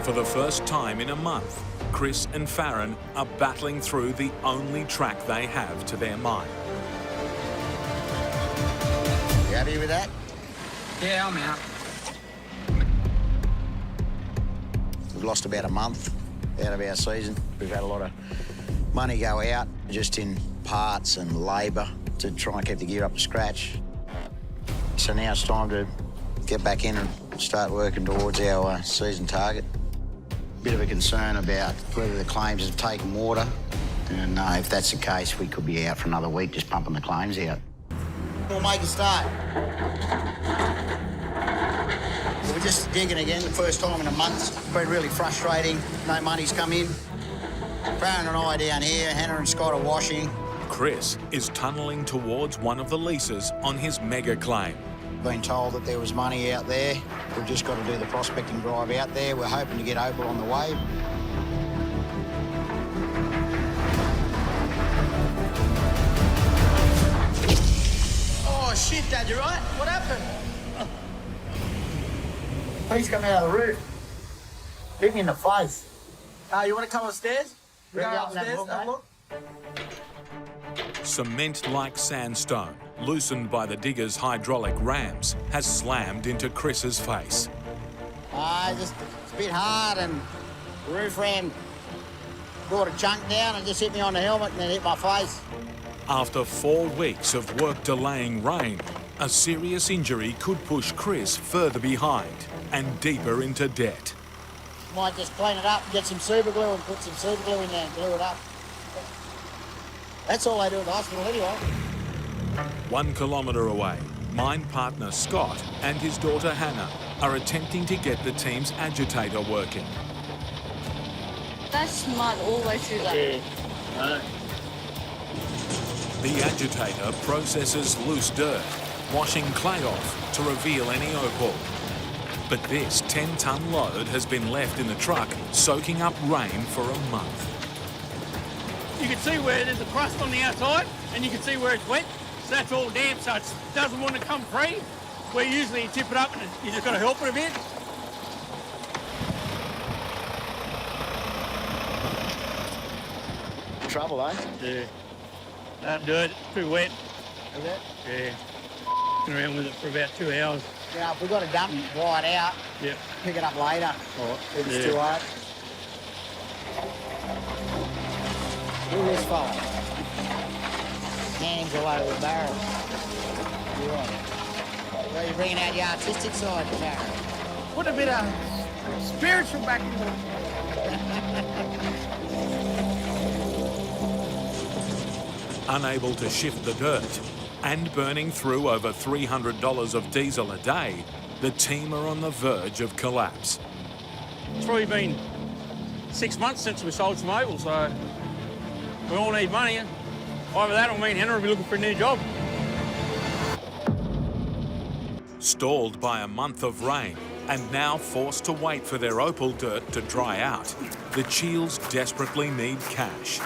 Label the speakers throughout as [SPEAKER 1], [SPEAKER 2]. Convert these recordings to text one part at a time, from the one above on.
[SPEAKER 1] For the first time in a month, Chris and Farron are battling through the only track they have to their mine.
[SPEAKER 2] You happy with that?
[SPEAKER 3] Yeah, I'm out.
[SPEAKER 2] We've lost about a month out of our season. We've had a lot of money go out just in parts and labour to try and keep the gear up to scratch. So now it's time to get back in and start working towards our season target. Bit of a concern about whether the claims have taken water. And if that's the case, we could be out for another week just pumping the claims out. We'll make a start. We're just digging again, the first time in a month. It's been really frustrating. No money's come in. Farron and I are down here, Hannah and Scott are washing.
[SPEAKER 1] Chris is tunnelling towards one of the leases on his mega claim.
[SPEAKER 2] Been told that there was money out there. We've just got to do the prospecting drive out there. We're hoping to get Opal on the way.
[SPEAKER 4] Oh, shit, Dad, you right? What happened?
[SPEAKER 2] He's come out of the roof. Hit me in the face.
[SPEAKER 4] You want to come upstairs?
[SPEAKER 2] Go
[SPEAKER 4] Go
[SPEAKER 2] upstairs,
[SPEAKER 4] upstairs, have a look.
[SPEAKER 1] Cement-like sandstone, loosened by the digger's hydraulic rams, has slammed into Chris's face.
[SPEAKER 2] Just it's a bit hard and the roof ram brought a chunk down and just hit me on the helmet and then hit my face.
[SPEAKER 1] After 4 weeks of work delaying rain, a serious injury could push Chris further behind and deeper into debt.
[SPEAKER 2] Might just clean it up, get some super glue and put some super glue in there and glue it up. That's all they do at the hospital anyway.
[SPEAKER 1] 1 kilometre away, mine partner Scott and his daughter Hannah are attempting to get the team's agitator working.
[SPEAKER 5] That's mud all the way through that.
[SPEAKER 1] The agitator processes loose dirt, washing clay off to reveal any opal. But this 10-tonne load has been left in the truck, soaking up rain for a month.
[SPEAKER 6] You can see where there's a crust on the outside, and you can see where it's wet. So that's all damp, so it doesn't want to come free. Where usually you tip it up and you just got to help it a bit.
[SPEAKER 2] Trouble, eh?
[SPEAKER 6] Yeah. Don't do it, it's too wet.
[SPEAKER 2] Is it?
[SPEAKER 6] Yeah. Around with it for about 2 hours.
[SPEAKER 2] Yeah, if we've got to dump it, dry it out,
[SPEAKER 6] Yep.
[SPEAKER 2] pick it up later. If it's too hard. Look at this fella. Hands all over the barrel. You're right. Well, you're bringing out your artistic side, Barrel.
[SPEAKER 4] Put a bit of spiritual back in it.
[SPEAKER 1] Unable to shift the dirt and burning through over $300 of diesel a day, the team are on the verge of collapse.
[SPEAKER 6] It's probably been 6 months since we sold some opal, so we all need money. Either that or me and Hannah will be looking for a new job.
[SPEAKER 1] Stalled by a month of rain and now forced to wait for their opal dirt to dry out, the Cheals desperately need cash.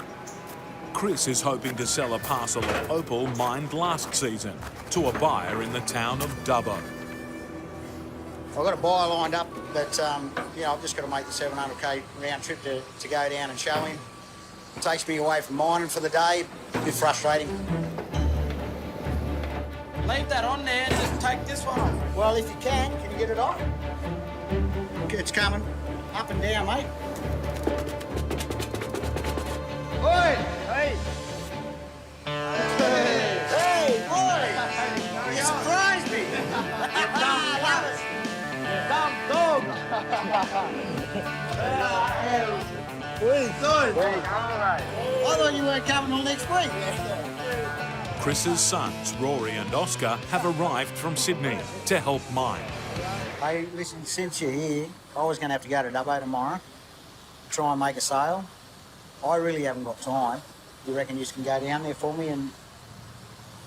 [SPEAKER 1] Chris is hoping to sell a parcel of opal mined last season to a buyer in the town of Dubbo.
[SPEAKER 2] I've got a buyer lined up, but I've just got to make the 700k round trip to go down and show him. It takes me away from mining for the day. A bit frustrating.
[SPEAKER 4] Leave that on there and just take this one off.
[SPEAKER 2] Well, if you can you get it off? It's coming. Up and down, mate.
[SPEAKER 4] Oi! Hey!
[SPEAKER 2] Hey, boy! You surprised me!
[SPEAKER 4] Dumb dog!
[SPEAKER 2] Good. I thought you weren't coming till next week.
[SPEAKER 1] Chris's sons, Rory and Oscar, have arrived from Sydney to help mine.
[SPEAKER 2] Hey, listen, since you're here, I was going to have to go to Dubbo tomorrow, try and make a sale. I really haven't got time. You reckon you can go down there for me and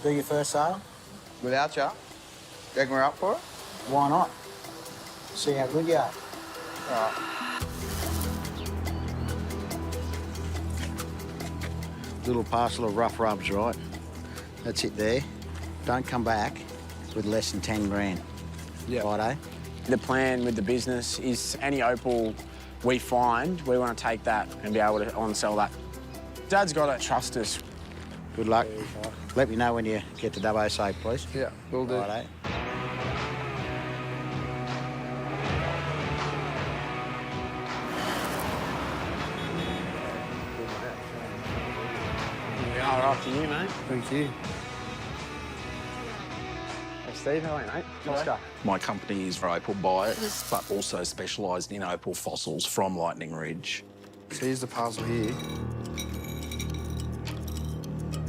[SPEAKER 2] do your first sale?
[SPEAKER 4] Without you? Reckon we're up for it?
[SPEAKER 2] Why not? See how good you are.
[SPEAKER 4] Right.
[SPEAKER 2] Little parcel of rough rubs, right? That's it there. Don't come back with less than 10 grand.
[SPEAKER 7] Yeah.
[SPEAKER 2] Righto?
[SPEAKER 7] The plan with the business is any opal we find, we want to take that and be able to on-sell that. Dad's got to trust us.
[SPEAKER 2] Good luck. Let me know when you get to Dubbo safe, please.
[SPEAKER 8] Yeah, will do.
[SPEAKER 2] Righto.
[SPEAKER 7] We are after you, mate.
[SPEAKER 8] Thank you.
[SPEAKER 7] Hey, Steve, how are you, mate? Oscar.
[SPEAKER 9] My company is opal buyers, but also specialised in opal fossils from Lightning Ridge.
[SPEAKER 8] So here's the parcel here.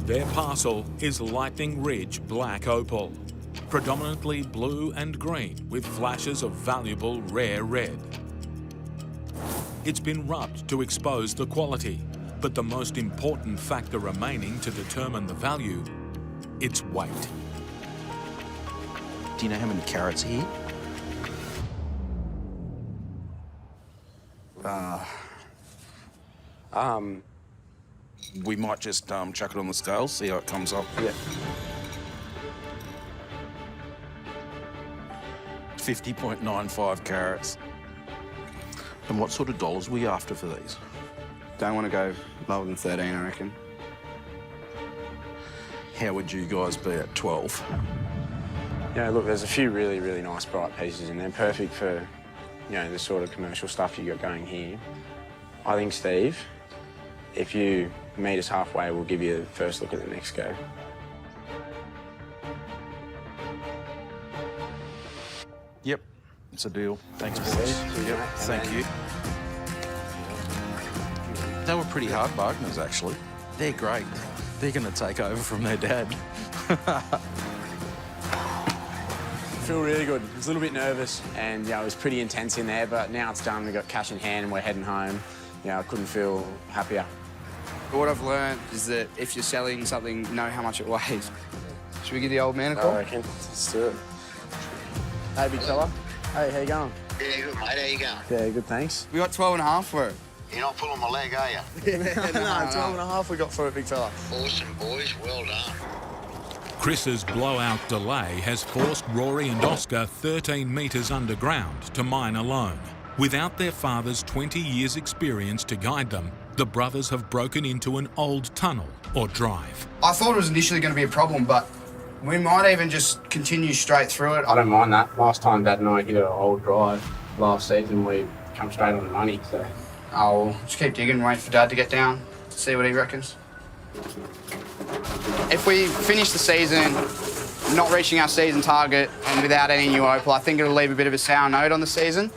[SPEAKER 1] Their parcel is Lightning Ridge Black Opal, predominantly blue and green with flashes of valuable rare red. It's been rubbed to expose the quality, but the most important factor remaining to determine the value, its weight.
[SPEAKER 9] Do you know how many carats are here? We might just chuck it on the scale, see how it comes up.
[SPEAKER 7] Yeah.
[SPEAKER 9] 50.95 carats. And what sort of dollars were you after for these?
[SPEAKER 8] Don't want to go lower than 13, I reckon.
[SPEAKER 9] How would you guys be at 12?
[SPEAKER 7] Yeah, look, there's a few really, really nice bright pieces in there, perfect for, you know, the sort of commercial stuff you got going here. I think, Steve, if you meet us halfway, we'll give you the first look at the next go.
[SPEAKER 9] Yep, it's a deal. Thanks, boys. Yep, thank you. They were pretty hard bargainers, actually. They're great. They're going to take over from their dad.
[SPEAKER 7] I feel really good. I was a little bit nervous and, yeah, it was pretty intense in there, but now it's done. We've got cash in hand and we're heading home. Yeah, I couldn't feel happier.
[SPEAKER 8] What I've learned is that if you're selling something, know how much it weighs. Should we give the old man a call?
[SPEAKER 7] I reckon. Let's do it. Hey, big fella. Hey, how you going?
[SPEAKER 2] Yeah, good, mate. How you going?
[SPEAKER 7] Yeah, good, thanks.
[SPEAKER 8] We got 12.5 for it.
[SPEAKER 2] You're not pulling my leg, are you?
[SPEAKER 7] No, 12.5 we got for it, big fella.
[SPEAKER 2] Awesome, boys. Well done.
[SPEAKER 1] Chris's blowout delay has forced Rory and Oscar 13 metres underground to mine alone. Without their father's 20 years' experience to guide them, the brothers have broken into an old tunnel or drive.
[SPEAKER 8] I thought it was initially going to be a problem, but we might even just continue straight through it.
[SPEAKER 7] I don't mind that. Last time Dad and I hit an old drive last season, we come straight on the money, so.
[SPEAKER 8] I'll just keep digging, wait for Dad to get down, see what he reckons. If we finish the season not reaching our season target and without any new opal, I think it'll leave a bit of a sour note on the season.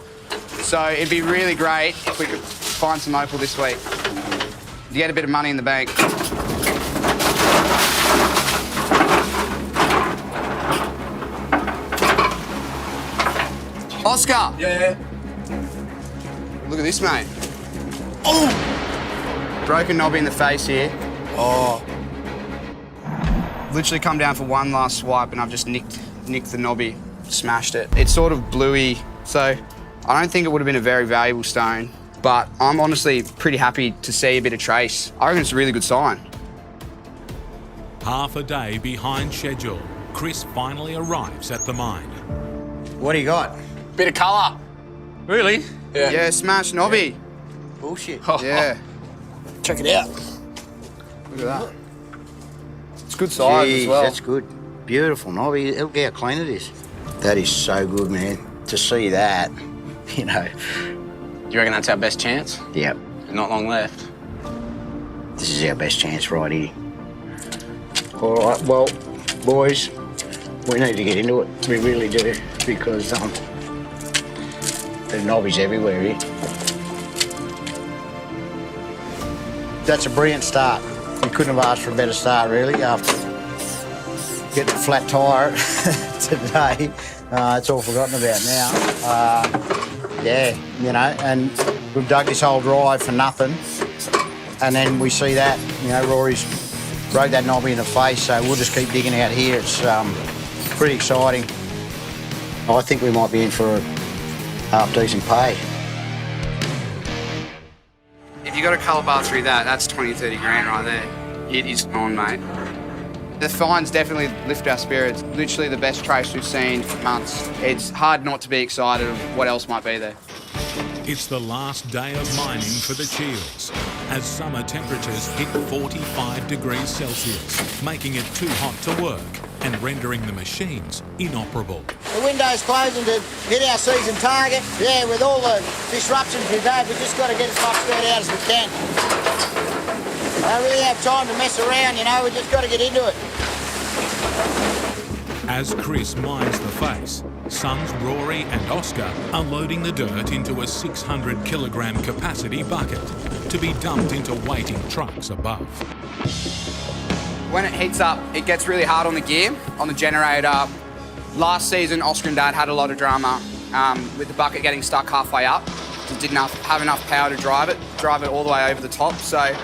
[SPEAKER 8] So it'd be really great if we could find some opal this week to get a bit of money in the bank. Oscar!
[SPEAKER 6] Yeah.
[SPEAKER 8] Look at this, mate. Oh! Broken knobby in the face here. Oh. Literally come down for one last swipe and I've just nicked the knobby, smashed it. It's sort of bluey, so I don't think it would have been a very valuable stone, but I'm honestly pretty happy to see a bit of trace. I reckon it's a really good sign.
[SPEAKER 1] Half a day behind schedule, Chris finally arrives at the mine.
[SPEAKER 2] What do you got?
[SPEAKER 7] Bit of colour.
[SPEAKER 6] Really?
[SPEAKER 8] Yeah, smashed knobby.
[SPEAKER 2] Bullshit.
[SPEAKER 8] Yeah.
[SPEAKER 2] Check it out.
[SPEAKER 8] Look at that. It's good size as well.
[SPEAKER 2] That's good. Beautiful knobby. Look how clean it is. That is so good, man. To see that, you know.
[SPEAKER 7] You reckon that's our best chance?
[SPEAKER 2] Yep.
[SPEAKER 7] Not long left.
[SPEAKER 2] This is our best chance right here. All right, well, boys, we need to get into it. We really do, because the knobby's everywhere here. That's a brilliant start. You couldn't have asked for a better start, really, after getting a flat tyre today. It's all forgotten about now. Yeah, you know, and we've dug this whole drive for nothing. And then we see that, you know, Rory's broke that knobby in the face, so we'll just keep digging out here. It's pretty exciting. I think we might be in for a half-decent pay.
[SPEAKER 8] If you got a colour bar through that, that's 20, 30 grand right there. It is on, mate. The finds definitely lift our spirits. Literally the best trace we've seen for months. It's hard not to be excited of what else might be there.
[SPEAKER 1] It's the last day of mining for the Cheals, as summer temperatures hit 45 degrees Celsius, making it too hot to work and rendering the machines inoperable.
[SPEAKER 2] The window's closing to hit our season target. Yeah, with all the disruptions we've had, we've just got to get as much dirt out as we can. I don't really have time to mess around, you know, we've just got to get into it.
[SPEAKER 1] As Chris mines the face, sons Rory and Oscar are loading the dirt into a 600 kilogram capacity bucket to be dumped into waiting trucks above.
[SPEAKER 8] When it heats up, it gets really hard on the gear, on the generator. Last season, Oscar and Dad had a lot of drama with the bucket getting stuck halfway up. It didn't have enough power to drive it all the way over the top. So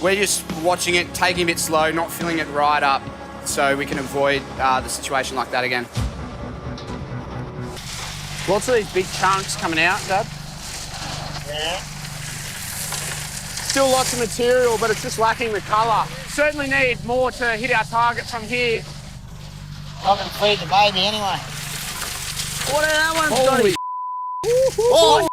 [SPEAKER 8] we're just watching it, taking it a bit slow, not filling it right up so we can avoid the situation like that again.
[SPEAKER 7] Lots of these big chunks coming out, Dad.
[SPEAKER 2] Yeah.
[SPEAKER 7] Still lots of material, but it's just lacking the colour. Certainly need more to hit our target from here.
[SPEAKER 2] I can feed the baby anyway.
[SPEAKER 7] What are that one?
[SPEAKER 2] Holy oh!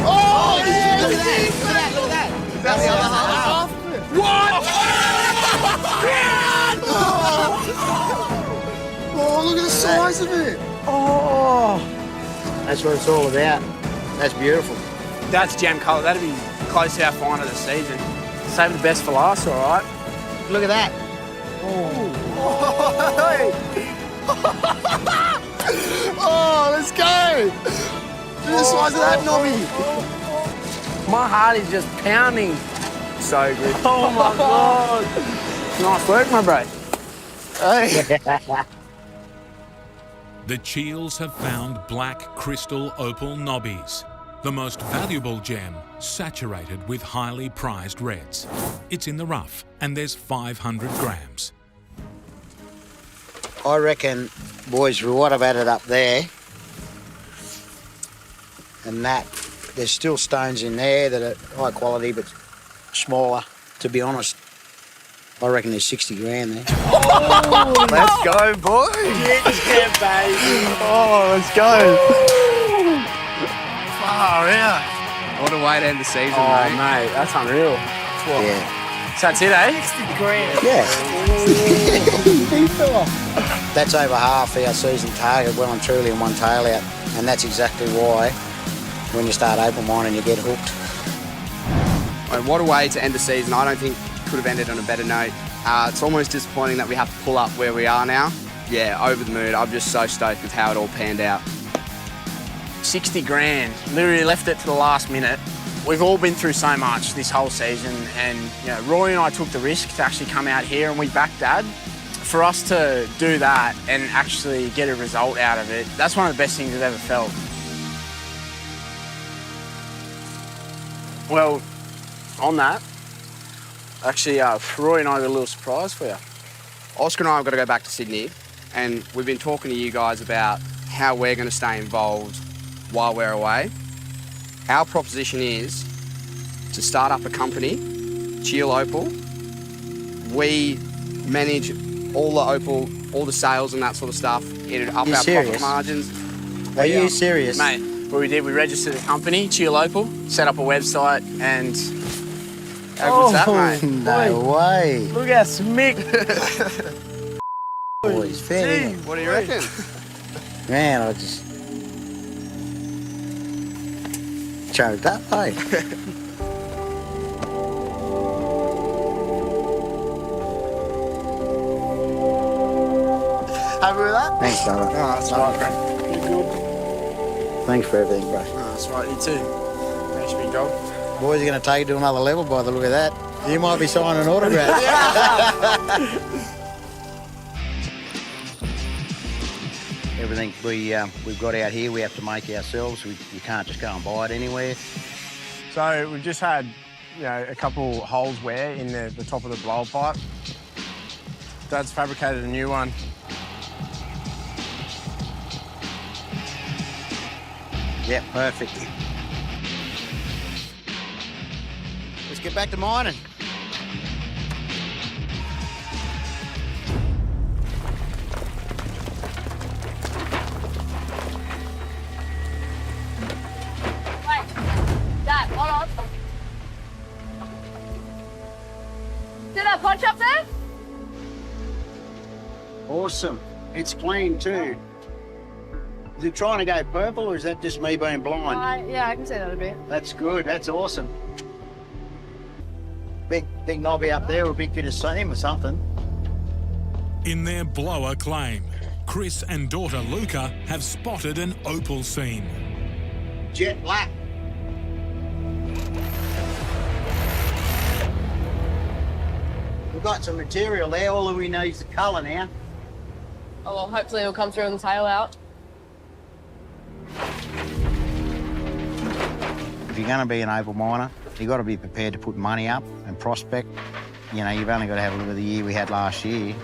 [SPEAKER 2] Oh, yeah, look at that, look at that. Is that the other half?
[SPEAKER 7] What?
[SPEAKER 2] Oh, look at the size of it. Oh. That's what it's all about. That's beautiful.
[SPEAKER 7] That's gem colour. That'd be close to our find of the season. Save the best for last, all right?
[SPEAKER 2] Look at that. Oh, let's go. Look at the size of that knobby.
[SPEAKER 7] My heart is just pounding. So good. Oh my God. Nice work, my bro.
[SPEAKER 2] Hey.
[SPEAKER 1] The Cheals have found black crystal opal knobbies, the most valuable gem saturated with highly prized reds. It's in the rough and there's 500 grams.
[SPEAKER 2] I reckon, boys, for what I've added up there, and that, there's still stones in there that are high quality but smaller. To be honest, I reckon there's 60 grand there.
[SPEAKER 8] Oh, let's go, boy.
[SPEAKER 7] Yeah, baby.
[SPEAKER 8] Oh, let's go.
[SPEAKER 7] Far out.
[SPEAKER 8] What a way to end the season,
[SPEAKER 7] Oh,
[SPEAKER 8] mate.
[SPEAKER 7] mate, that's unreal.
[SPEAKER 2] Yeah.
[SPEAKER 7] So that's it, eh? 60 grand.
[SPEAKER 2] Yeah. That's over half our season target, well and truly in one tail out. And that's exactly why when you start opal mining, you get hooked.
[SPEAKER 8] And what a way to end the season. I don't think could have ended on a better note. It's almost disappointing that we have to pull up where we are now. Yeah, over the moon. I'm just so stoked with how it all panned out.
[SPEAKER 7] 60 grand. Literally left it to the last minute. We've all been through so much this whole season, and you know, Rory and I took the risk to actually come out here and we backed Dad. For us to do that and actually get a result out of it, that's one of the best things I've ever felt. Well, on that, actually, Rory and I got a little surprise for you.
[SPEAKER 8] Oscar and I have got to go back to Sydney, and we've been talking to you guys about how we're going to stay involved while we're away. Our proposition is to start up a company, Cheals Opal. We manage all the opal, all the sales and that sort of stuff. It'd up our profit margins.
[SPEAKER 2] Are you serious?
[SPEAKER 7] Mate, what we did, we registered a company, Cheals Opal, set up a website, and how good's that, mate?
[SPEAKER 2] No way.
[SPEAKER 7] Look how smick.
[SPEAKER 2] Boys, fair.
[SPEAKER 8] What do you reckon?
[SPEAKER 2] Man, I just choked up, hey?
[SPEAKER 7] Happy with that?
[SPEAKER 2] Thanks, brother.
[SPEAKER 7] Oh, that's right, bro. You good?
[SPEAKER 2] Thanks for everything, bro.
[SPEAKER 7] Oh, that's right, you too. Thanks, big dog.
[SPEAKER 2] Boys are going to take it to another level by the look of that. You might be signing autographs. Everything we've got out here, we have to make ourselves. We can't just go and buy it anywhere.
[SPEAKER 7] So we've just had, you know, a couple holes wear in the top of the blower pipe. Dad's fabricated a new one.
[SPEAKER 2] Yeah, perfect. Let's get back to mining.
[SPEAKER 5] See that punch up there?
[SPEAKER 2] Awesome. It's clean too. Is it trying to go purple or is that just me being blind?
[SPEAKER 5] Yeah, I can see that a bit.
[SPEAKER 2] That's good. That's awesome. Big knobby up there, or a big bit of seam or something.
[SPEAKER 1] In their blower claim, Chris and daughter Luca have spotted an opal seam.
[SPEAKER 2] Jet black. We've got some material there. All we need is the colour now.
[SPEAKER 5] Oh, well, hopefully it'll come through on the tail out.
[SPEAKER 2] If you're going to be an opal miner, you've got to be prepared to put money up and prospect. You know, you've only got to have a look at the year we had last year.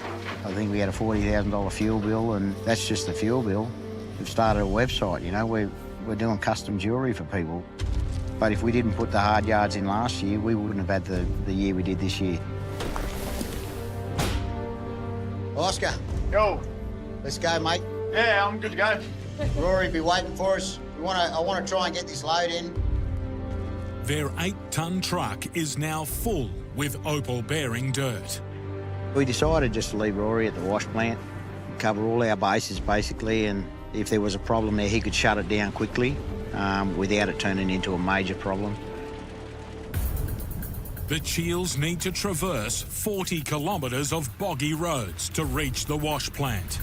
[SPEAKER 2] I think we had a $40,000 fuel bill, and that's just the fuel bill. We've started a website, you know, we're doing custom jewellery for people. But if we didn't put the hard yards in last year, we wouldn't have had the year we did this year. Oscar.
[SPEAKER 6] Yo.
[SPEAKER 2] Let's go, mate.
[SPEAKER 6] Yeah, I'm good to go.
[SPEAKER 2] Rory be waiting for us. I want to try and get this load in.
[SPEAKER 1] Their 8-ton truck is now full with opal-bearing dirt.
[SPEAKER 2] We decided just to leave Rory at the wash plant, cover all our bases basically, and if there was a problem there, he could shut it down quickly without it turning into a major problem.
[SPEAKER 1] The Cheals need to traverse 40 kilometres of boggy roads to reach the wash plant.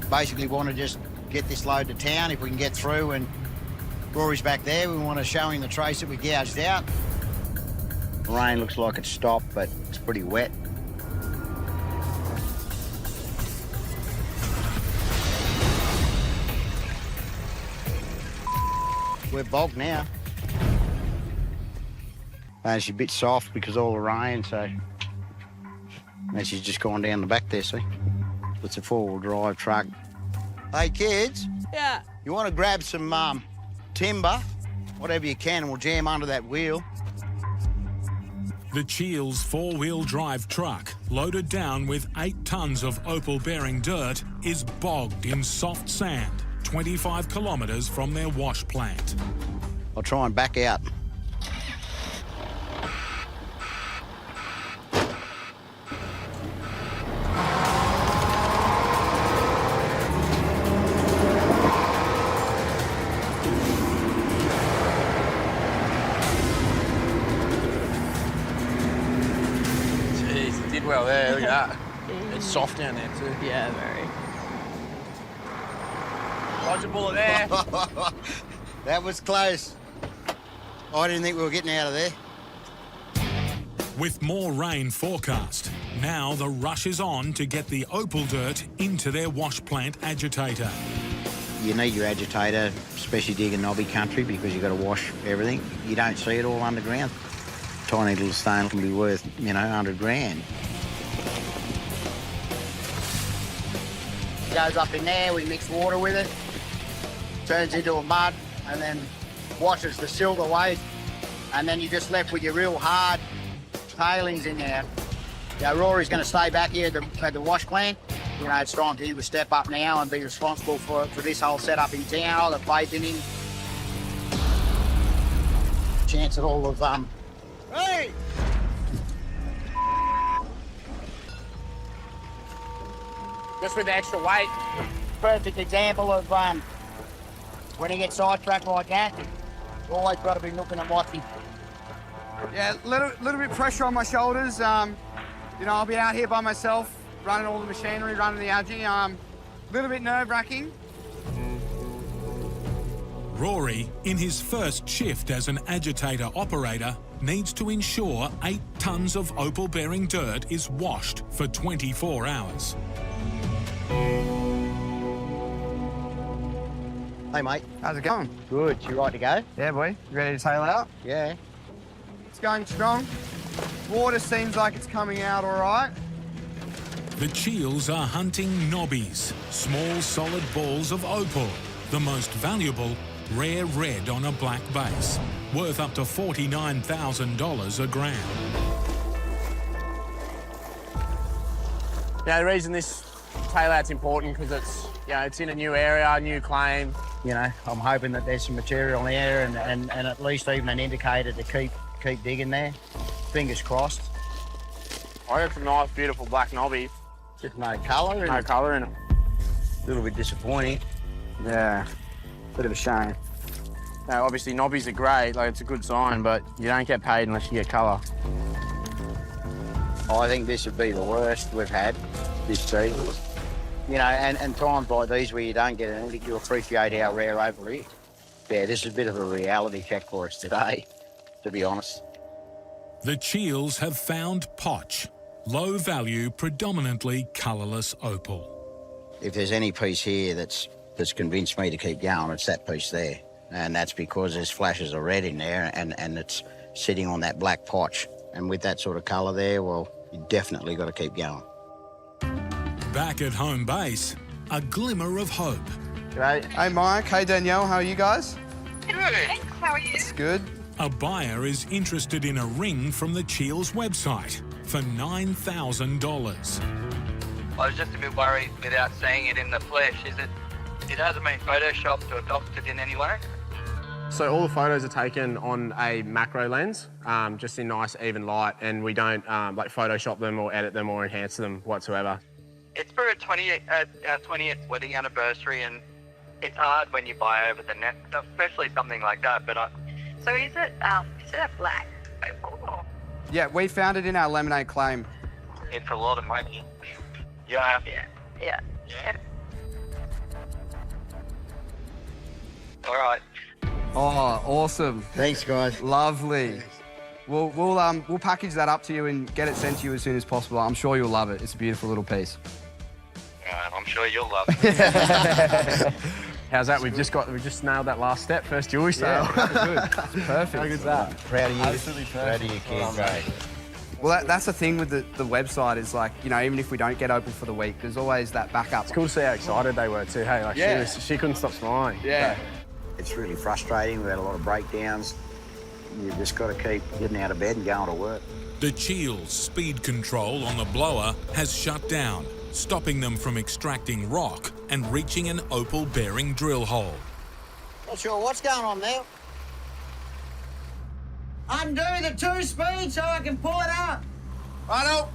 [SPEAKER 2] Basically want to just get this load to town if we can get through, and Rory's back there. We want to show him the trace that we gouged out. The rain looks like it's stopped, but it's pretty wet. We're bogged now. And she's a bit soft because of all the rain, so... And she's just gone down the back there, see? It's a four-wheel drive truck. Hey, kids.
[SPEAKER 5] Yeah.
[SPEAKER 2] You want to grab some timber, whatever you can, and we'll jam under that wheel.
[SPEAKER 1] The Cheals four-wheel drive truck, loaded down with 8 tons of opal-bearing dirt, is bogged in soft sand, 25 kilometres from their wash plant.
[SPEAKER 2] I'll try and back out.
[SPEAKER 9] Well, there, look at that. It's soft down there too.
[SPEAKER 5] Yeah, very.
[SPEAKER 6] Dodge a bullet there.
[SPEAKER 2] That was close. I didn't think we were getting out of there.
[SPEAKER 1] With more rain forecast, now the rush is on to get the opal dirt into their wash plant agitator.
[SPEAKER 2] You need your agitator, especially digging knobby country, because you've got to wash everything. You don't see it all underground. Tiny little stone can be worth, you know, 100 grand. Goes up in there, we mix water with it, turns into a mud, and then washes the silt away, and then you're just left with your real hard tailings in there. Now, Rory's going to stay back here at the wash plant. You know, it's time for him to step up now and be responsible for this whole setup in town, all the piping in. Chance at all of, Hey! Just with the extra weight. Perfect example of when you get sidetracked like that, you always got to be looking at watching.
[SPEAKER 8] Yeah, little bit pressure on my shoulders. You know, I'll be out here by myself, running all the machinery, running the algae. A little bit nerve-wracking.
[SPEAKER 1] Rory, in his first shift as an agitator operator, needs to ensure 8 tons of opal-bearing dirt is washed for 24 hours.
[SPEAKER 2] Hey, mate.
[SPEAKER 8] How's it going?
[SPEAKER 2] Good. You right to go?
[SPEAKER 8] Yeah, boy. You ready to tail out?
[SPEAKER 2] Yeah.
[SPEAKER 8] It's going strong. Water seems like it's coming out all right.
[SPEAKER 1] The Cheals are hunting knobbies, small solid balls of opal, the most valuable, rare red on a black base, worth up to $49,000 a gram.
[SPEAKER 10] Yeah, the reason this tail out's important because it's, you know, it's in a new area, a new claim.
[SPEAKER 2] You know, I'm hoping that there's some material there and at least even an indicator to keep digging there. Fingers crossed.
[SPEAKER 10] I got some nice, beautiful black knobby.
[SPEAKER 2] Just no colour.
[SPEAKER 10] No colour in them.
[SPEAKER 2] A little bit disappointing.
[SPEAKER 10] Yeah, bit of a shame. Now, obviously, knobbies are great, like it's a good sign, but you don't get paid unless you get colour.
[SPEAKER 2] I think this would be the worst we've had this season. You know, and times like these where you don't get anything, you appreciate how rare opal is. Yeah, this is a bit of a reality check for us today, to be honest.
[SPEAKER 1] The Cheals have found potch, low value, predominantly colourless opal.
[SPEAKER 2] If there's any piece here that's convinced me to keep going, it's that piece there. And that's because there's flashes of red in there and it's sitting on that black potch. And with that sort of colour there, well, you definitely got to keep going.
[SPEAKER 1] Back at home base, a glimmer of hope.
[SPEAKER 8] G'day. Hey, Mike. Hey, Danielle. How are you guys?
[SPEAKER 11] Good. Thanks. How are you?
[SPEAKER 8] It's good.
[SPEAKER 1] A buyer is interested in a ring from the Cheals website for $9,000.
[SPEAKER 12] I was just a bit worried without seeing it in the flesh. It hasn't been photoshopped or doctored in any way?
[SPEAKER 10] So all the photos are taken on a macro lens, just in nice even light, and we don't like Photoshop them or edit them or enhance them whatsoever.
[SPEAKER 12] It's for our 20th wedding anniversary, and it's hard when you buy over the net, especially something like that. But
[SPEAKER 11] So is it a black opal?
[SPEAKER 8] Yeah, we found it in our lemonade claim.
[SPEAKER 12] it's a lot of money. Yeah.
[SPEAKER 11] Yeah.
[SPEAKER 12] All right.
[SPEAKER 8] Oh, awesome.
[SPEAKER 2] Thanks, guys.
[SPEAKER 8] Lovely. We'll package that up to you and get it sent to you as soon as possible. I'm sure you'll love it. It's a beautiful little piece.
[SPEAKER 12] I'm sure you'll love it.
[SPEAKER 10] How's that? We've just nailed that last step, first jewelry sale.
[SPEAKER 8] Yeah, good. Perfect.
[SPEAKER 10] How good's that?
[SPEAKER 2] Proud of you.
[SPEAKER 10] Absolutely perfect.
[SPEAKER 2] Proud of you, kid. Great.
[SPEAKER 8] Well, that's the thing with the website is like, you know, even if we don't get open for the week, there's always that backup.
[SPEAKER 10] It's cool to see how excited they were too. Hey, like she couldn't stop smiling.
[SPEAKER 8] Yeah.
[SPEAKER 2] It's really frustrating. We've had a lot of breakdowns. You've just got to keep getting out of bed and going to work.
[SPEAKER 1] The Cheals speed control on the blower has shut down, stopping them from extracting rock and reaching an opal-bearing drill hole.
[SPEAKER 2] Not sure what's going on there. Undo the 2-speed so I can pull it up.
[SPEAKER 8] Righto.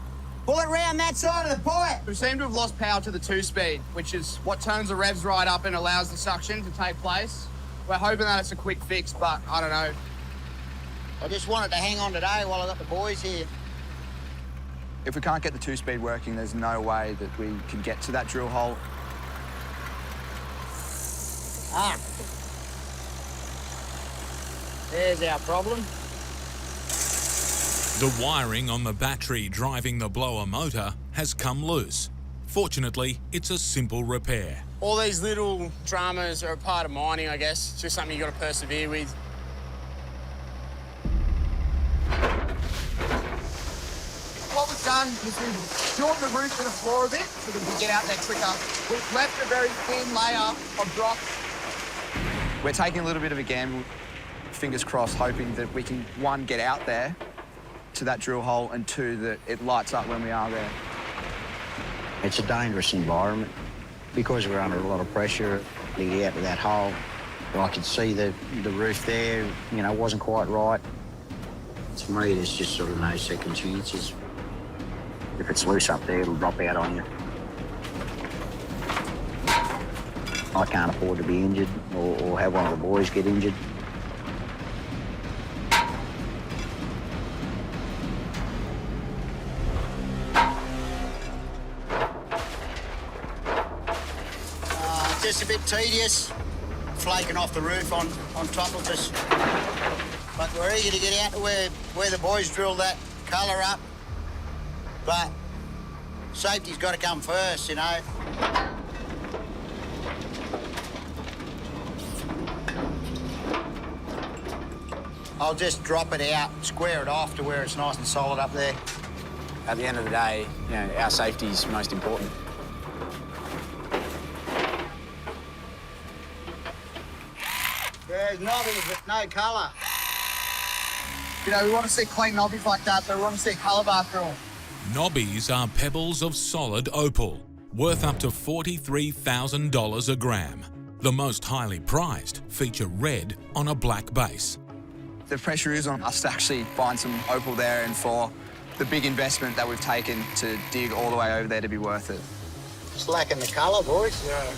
[SPEAKER 2] Pull it round that side of the pipe.
[SPEAKER 8] We seem to have lost power to the 2-speed, which is what turns the revs right up and allows the suction to take place. We're hoping that it's a quick fix, but I don't know.
[SPEAKER 2] I just wanted to hang on today while I got the boys here.
[SPEAKER 13] If we can't get the 2-speed working, there's no way that we can get to that drill hole.
[SPEAKER 2] Ah. There's our problem.
[SPEAKER 1] The wiring on the battery driving the blower motor has come loose. Fortunately, it's a simple repair.
[SPEAKER 6] All these little dramas are a part of mining, I guess. It's just something you've got to persevere with.
[SPEAKER 8] What we've done is we've shortened the roof and the floor a bit so that we can get out there quicker. We've left a very thin layer of rock.
[SPEAKER 13] We're taking a little bit of a gamble, fingers crossed, hoping that we can, one, get out there to that drill hole, and two, that it lights up when we are there.
[SPEAKER 2] It's a dangerous environment because we're under a lot of pressure to get out to that hole. I could see the roof there, you know, wasn't quite right. To me, there's just sort of no second chances. If it's loose up there, it'll drop out on you. I can't afford to be injured or have one of the boys get injured. Just a bit tedious, flaking off the roof on top of us. But we're eager to get out to where the boys drilled that colour up. But safety's got to come first, you know. I'll just drop it out, square it off to where it's nice and solid up there.
[SPEAKER 7] At the end of the day, you know, our safety is most important.
[SPEAKER 2] There's knobbies with no colour.
[SPEAKER 8] You know, we want to see clean knobbies like that, but we want to see colour bar through them.
[SPEAKER 1] Knobbies are pebbles of solid opal, worth up to $43,000 a gram. The most highly prized feature red on a black base.
[SPEAKER 13] The pressure is on us to actually find some opal there, and for the big investment that we've taken to dig all the way over there to be worth it.
[SPEAKER 2] It's lacking the colour, boys.
[SPEAKER 6] Yeah.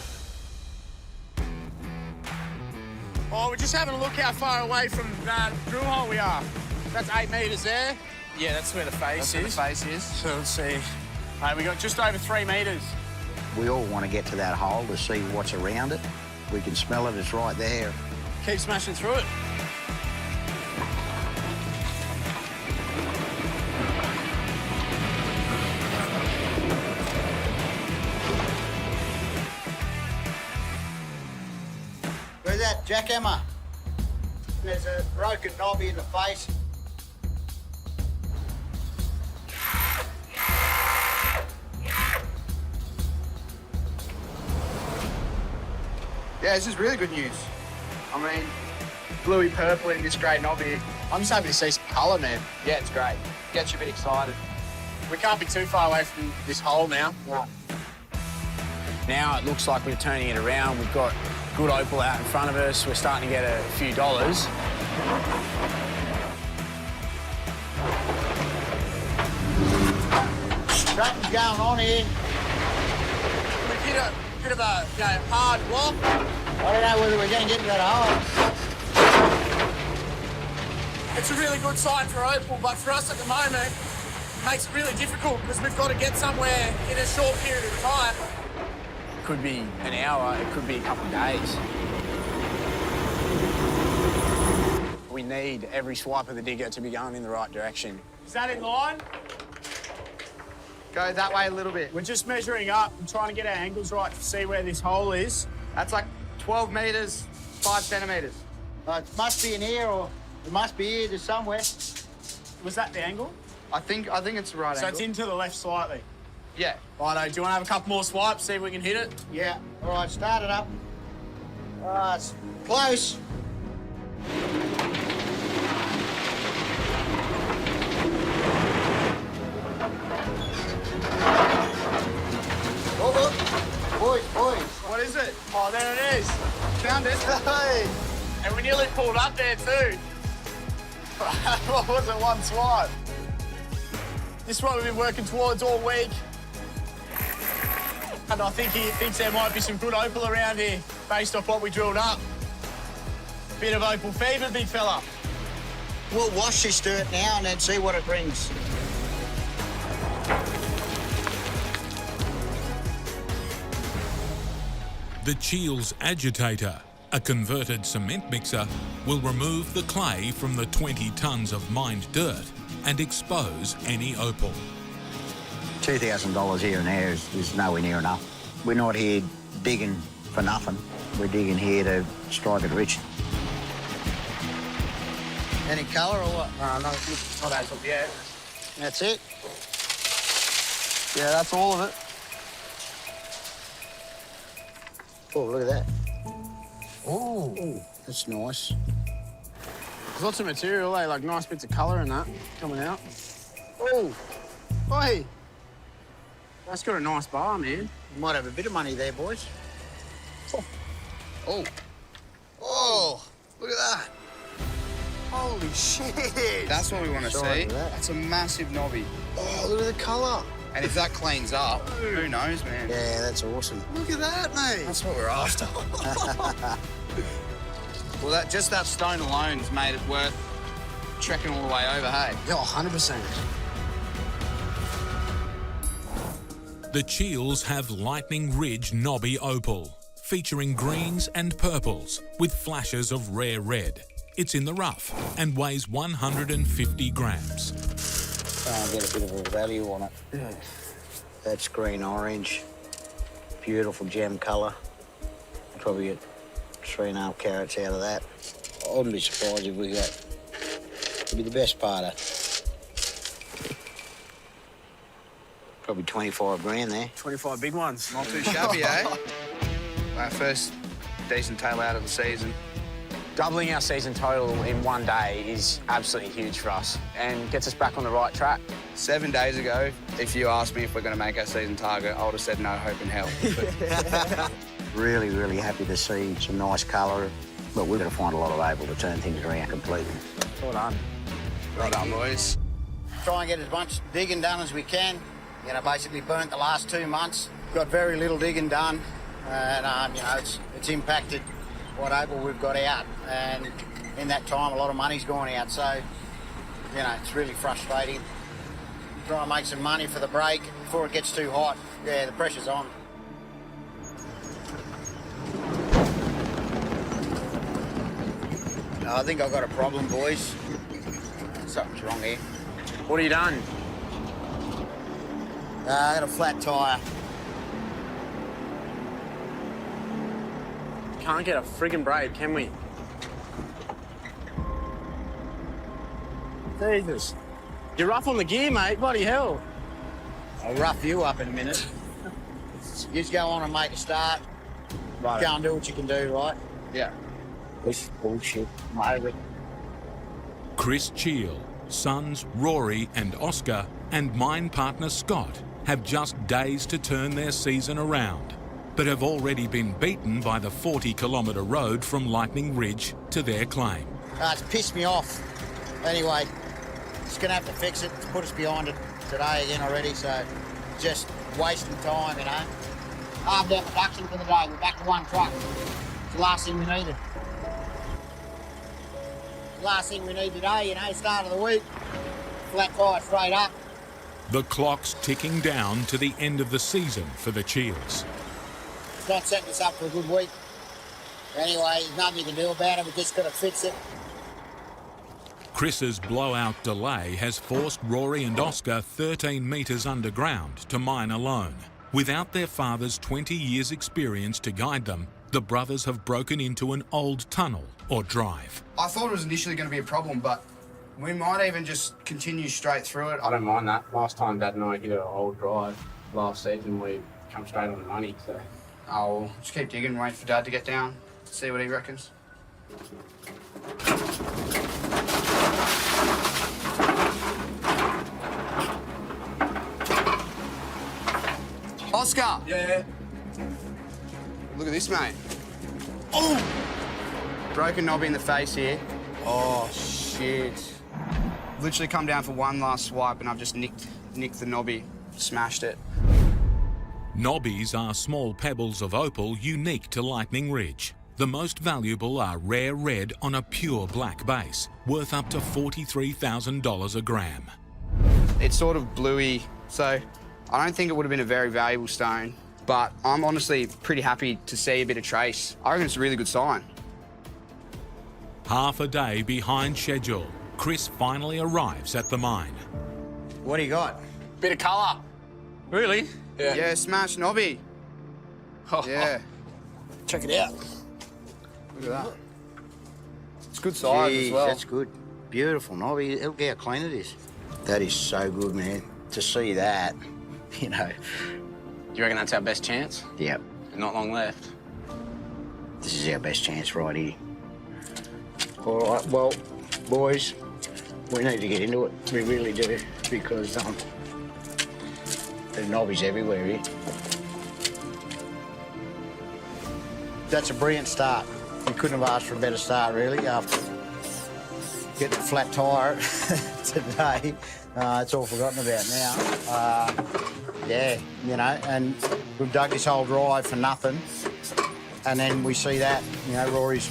[SPEAKER 6] Oh, we're just having a look how far away from that drill hole we are. That's 8 metres there. Yeah, that's where the face is.
[SPEAKER 13] That's where the face is.
[SPEAKER 6] So let's see. We got just over 3 metres.
[SPEAKER 2] We all want to get to that hole to see what's around it. We can smell it, it's right there.
[SPEAKER 6] Keep smashing through it.
[SPEAKER 2] Where's that jackhammer? There's a broken knobby in the face.
[SPEAKER 13] Yeah, this is really good news. I mean, bluey purple in this great knobby. I'm just happy to see some colour, man. Yeah, it's great. Gets you a bit excited.
[SPEAKER 6] We can't be too far away from this hole now.
[SPEAKER 13] No.
[SPEAKER 7] Now it looks like we're turning it around. We've got good opal out in front of us. We're starting to get a few dollars.
[SPEAKER 2] Something's going on here.
[SPEAKER 6] We've hit a bit of a hard block.
[SPEAKER 2] I don't know whether we're going to get to that hole.
[SPEAKER 6] It's a really good sign for opal, but for us at the moment, it makes it really difficult because we've got to get somewhere in a short period of time.
[SPEAKER 7] It could be an hour, it could be a couple of days. We need every swipe of the digger to be going in the right direction.
[SPEAKER 6] Is that in line?
[SPEAKER 13] Go that way a little bit.
[SPEAKER 6] We're just measuring up and trying to get our angles right to see where this hole is.
[SPEAKER 13] That's like 12 metres, 5 centimetres.
[SPEAKER 2] It must be in here, or it must be here to somewhere.
[SPEAKER 6] Was that the angle?
[SPEAKER 13] I think it's the right
[SPEAKER 6] So
[SPEAKER 13] angle.
[SPEAKER 6] it's into the left slightly.
[SPEAKER 13] Yeah.
[SPEAKER 6] Righto, do you want to have a couple more swipes, see if we can hit it?
[SPEAKER 2] Yeah. All right, start it up. It's close. Oh, look. Boys.
[SPEAKER 6] What is it? Oh, there it is.
[SPEAKER 13] Found it.
[SPEAKER 2] Hey.
[SPEAKER 6] And we nearly pulled up there too. What was it, one swipe? This is what we've been working towards all week. And I think he thinks there might be some good opal around here based off what we drilled up. Bit of opal fever, big fella.
[SPEAKER 2] We'll wash this dirt now and then see what it brings.
[SPEAKER 1] The Cheals agitator, a converted cement mixer, will remove the clay from the 20 tonnes of mined dirt and expose any opal.
[SPEAKER 2] $2,000 here and there is nowhere near enough. We're not here digging for nothing. We're digging here to strike it rich. Any colour or what?
[SPEAKER 6] No, not as of yet.
[SPEAKER 2] That's it.
[SPEAKER 13] Yeah, that's all of it.
[SPEAKER 2] Oh, look at that. Oh, that's nice.
[SPEAKER 6] There's lots of material, like nice bits of colour in that coming out. Oh, oi. That's got a nice bar, man.
[SPEAKER 2] Might have a bit of money there, boys.
[SPEAKER 13] Oh.
[SPEAKER 2] Oh, look at that. Holy shit.
[SPEAKER 13] That's what we want to
[SPEAKER 2] Sorry
[SPEAKER 13] see.
[SPEAKER 2] for that.
[SPEAKER 13] That's a massive knobby.
[SPEAKER 2] Oh, look at the colour.
[SPEAKER 13] And if that cleans up, who knows, man?
[SPEAKER 2] Yeah, that's awesome. Look at that, mate.
[SPEAKER 13] That's what we're after. Well, just that stone alone has made it worth trekking all the way over, hey?
[SPEAKER 2] Yeah, 100%.
[SPEAKER 1] The Cheals have Lightning Ridge knobby opal, featuring greens and purples with flashes of rare red. It's in the rough and weighs 150 grams.
[SPEAKER 2] I'll get a bit of a value on it. Yeah. That's green-orange. Beautiful gem colour. Probably get 3.5 carats out of that. I wouldn't be surprised if we got... It'd be the best part of... Probably 25 grand there.
[SPEAKER 6] 25 big ones.
[SPEAKER 13] Not too shabby, eh? Our first decent tail out of the season.
[SPEAKER 7] Doubling our season total in one day is absolutely huge for us and gets us back on the right track.
[SPEAKER 13] 7 days ago, if you asked me if we're going to make our season target, I would have said no hope in hell.
[SPEAKER 2] Really, really happy to see some nice colour, but we've got to find a lot of opal to turn things around completely.
[SPEAKER 10] Well done.
[SPEAKER 13] Well done, boys.
[SPEAKER 2] Try and get as much digging done as we can. You know, basically burnt the last 2 months. Got very little digging done, and you know, it's impacted what opal we've got out. And in that time, a lot of money's gone out. So, you know, it's really frustrating. Try and make some money for the break before it gets too hot. Yeah, the pressure's on. I think I've got a problem, boys. Something's wrong here.
[SPEAKER 10] What have you done?
[SPEAKER 2] I got a flat tyre.
[SPEAKER 10] Can't get a friggin' braid, can we? Jesus. You're rough on the gear, mate. Bloody hell.
[SPEAKER 2] I'll rough you up in a minute. You just go on and make a start.
[SPEAKER 10] Right.
[SPEAKER 2] Go and do what you can do, right?
[SPEAKER 13] Yeah.
[SPEAKER 2] This is bullshit. I'm over it.
[SPEAKER 1] Chris Cheals, sons Rory and Oscar, and mine partner Scott have just days to turn their season around, but have already been beaten by the 40-kilometre road from Lightning Ridge to their claim.
[SPEAKER 2] It's pissed me off. Anyway, just going to have to fix it, put us behind it today again already, so just wasting time, you know. Halved our production for the day. We're back to one truck. It's the last thing we needed. Last thing we need today, you know, start of the week. Flat tyre straight up.
[SPEAKER 1] The clock's ticking down to the end of the season for the Cheals.
[SPEAKER 2] It's not setting us up for a good week. Anyway, there's nothing you can do about it. We've just got to fix it.
[SPEAKER 1] Chris's blowout delay has forced Rory and Oscar 13 metres underground to mine alone. Without their father's 20 years' experience to guide them, the brothers have broken into an old tunnel or drive.
[SPEAKER 8] I thought it was initially going to be a problem, but we might even just continue straight through it.
[SPEAKER 7] I don't mind that. Last time Dad and I hit an old drive last season, we come straight on the money, so.
[SPEAKER 8] I'll just keep digging, wait for Dad to get down, see what he reckons. Oscar!
[SPEAKER 13] Yeah.
[SPEAKER 8] Look at this, mate. Oh! Broken knobby in the face here.
[SPEAKER 2] Oh, shit.
[SPEAKER 8] Literally come down for one last swipe and I've just nicked the knobby, smashed it.
[SPEAKER 1] Knobbies are small pebbles of opal unique to Lightning Ridge. The most valuable are rare red on a pure black base, worth up to $43,000 a gram.
[SPEAKER 8] It's sort of bluey, so I don't think it would have been a very valuable stone, but I'm honestly pretty happy to see a bit of trace. I reckon it's a really good sign.
[SPEAKER 1] Half a day behind schedule, Chris finally arrives at the mine.
[SPEAKER 2] What do you got?
[SPEAKER 10] Bit of colour.
[SPEAKER 6] Really?
[SPEAKER 8] Yeah, smash knobby. Yeah.
[SPEAKER 2] Check it out.
[SPEAKER 8] Look at that. It's good size as well.
[SPEAKER 2] That's good. Beautiful knobby. Look how clean it is. That is so good, man. To see that, you know.
[SPEAKER 10] Do you reckon that's our best chance?
[SPEAKER 2] Yep.
[SPEAKER 10] Not long left.
[SPEAKER 2] This is our best chance right here. All right, well, boys, we need to get into it. We really do, because the knobbies everywhere here. That's a brilliant start. You couldn't have asked for a better start, really, after getting a flat tyre today. It's all forgotten about now. Yeah, you know, and we've dug this whole drive for nothing. And then we see that, you know, Rory's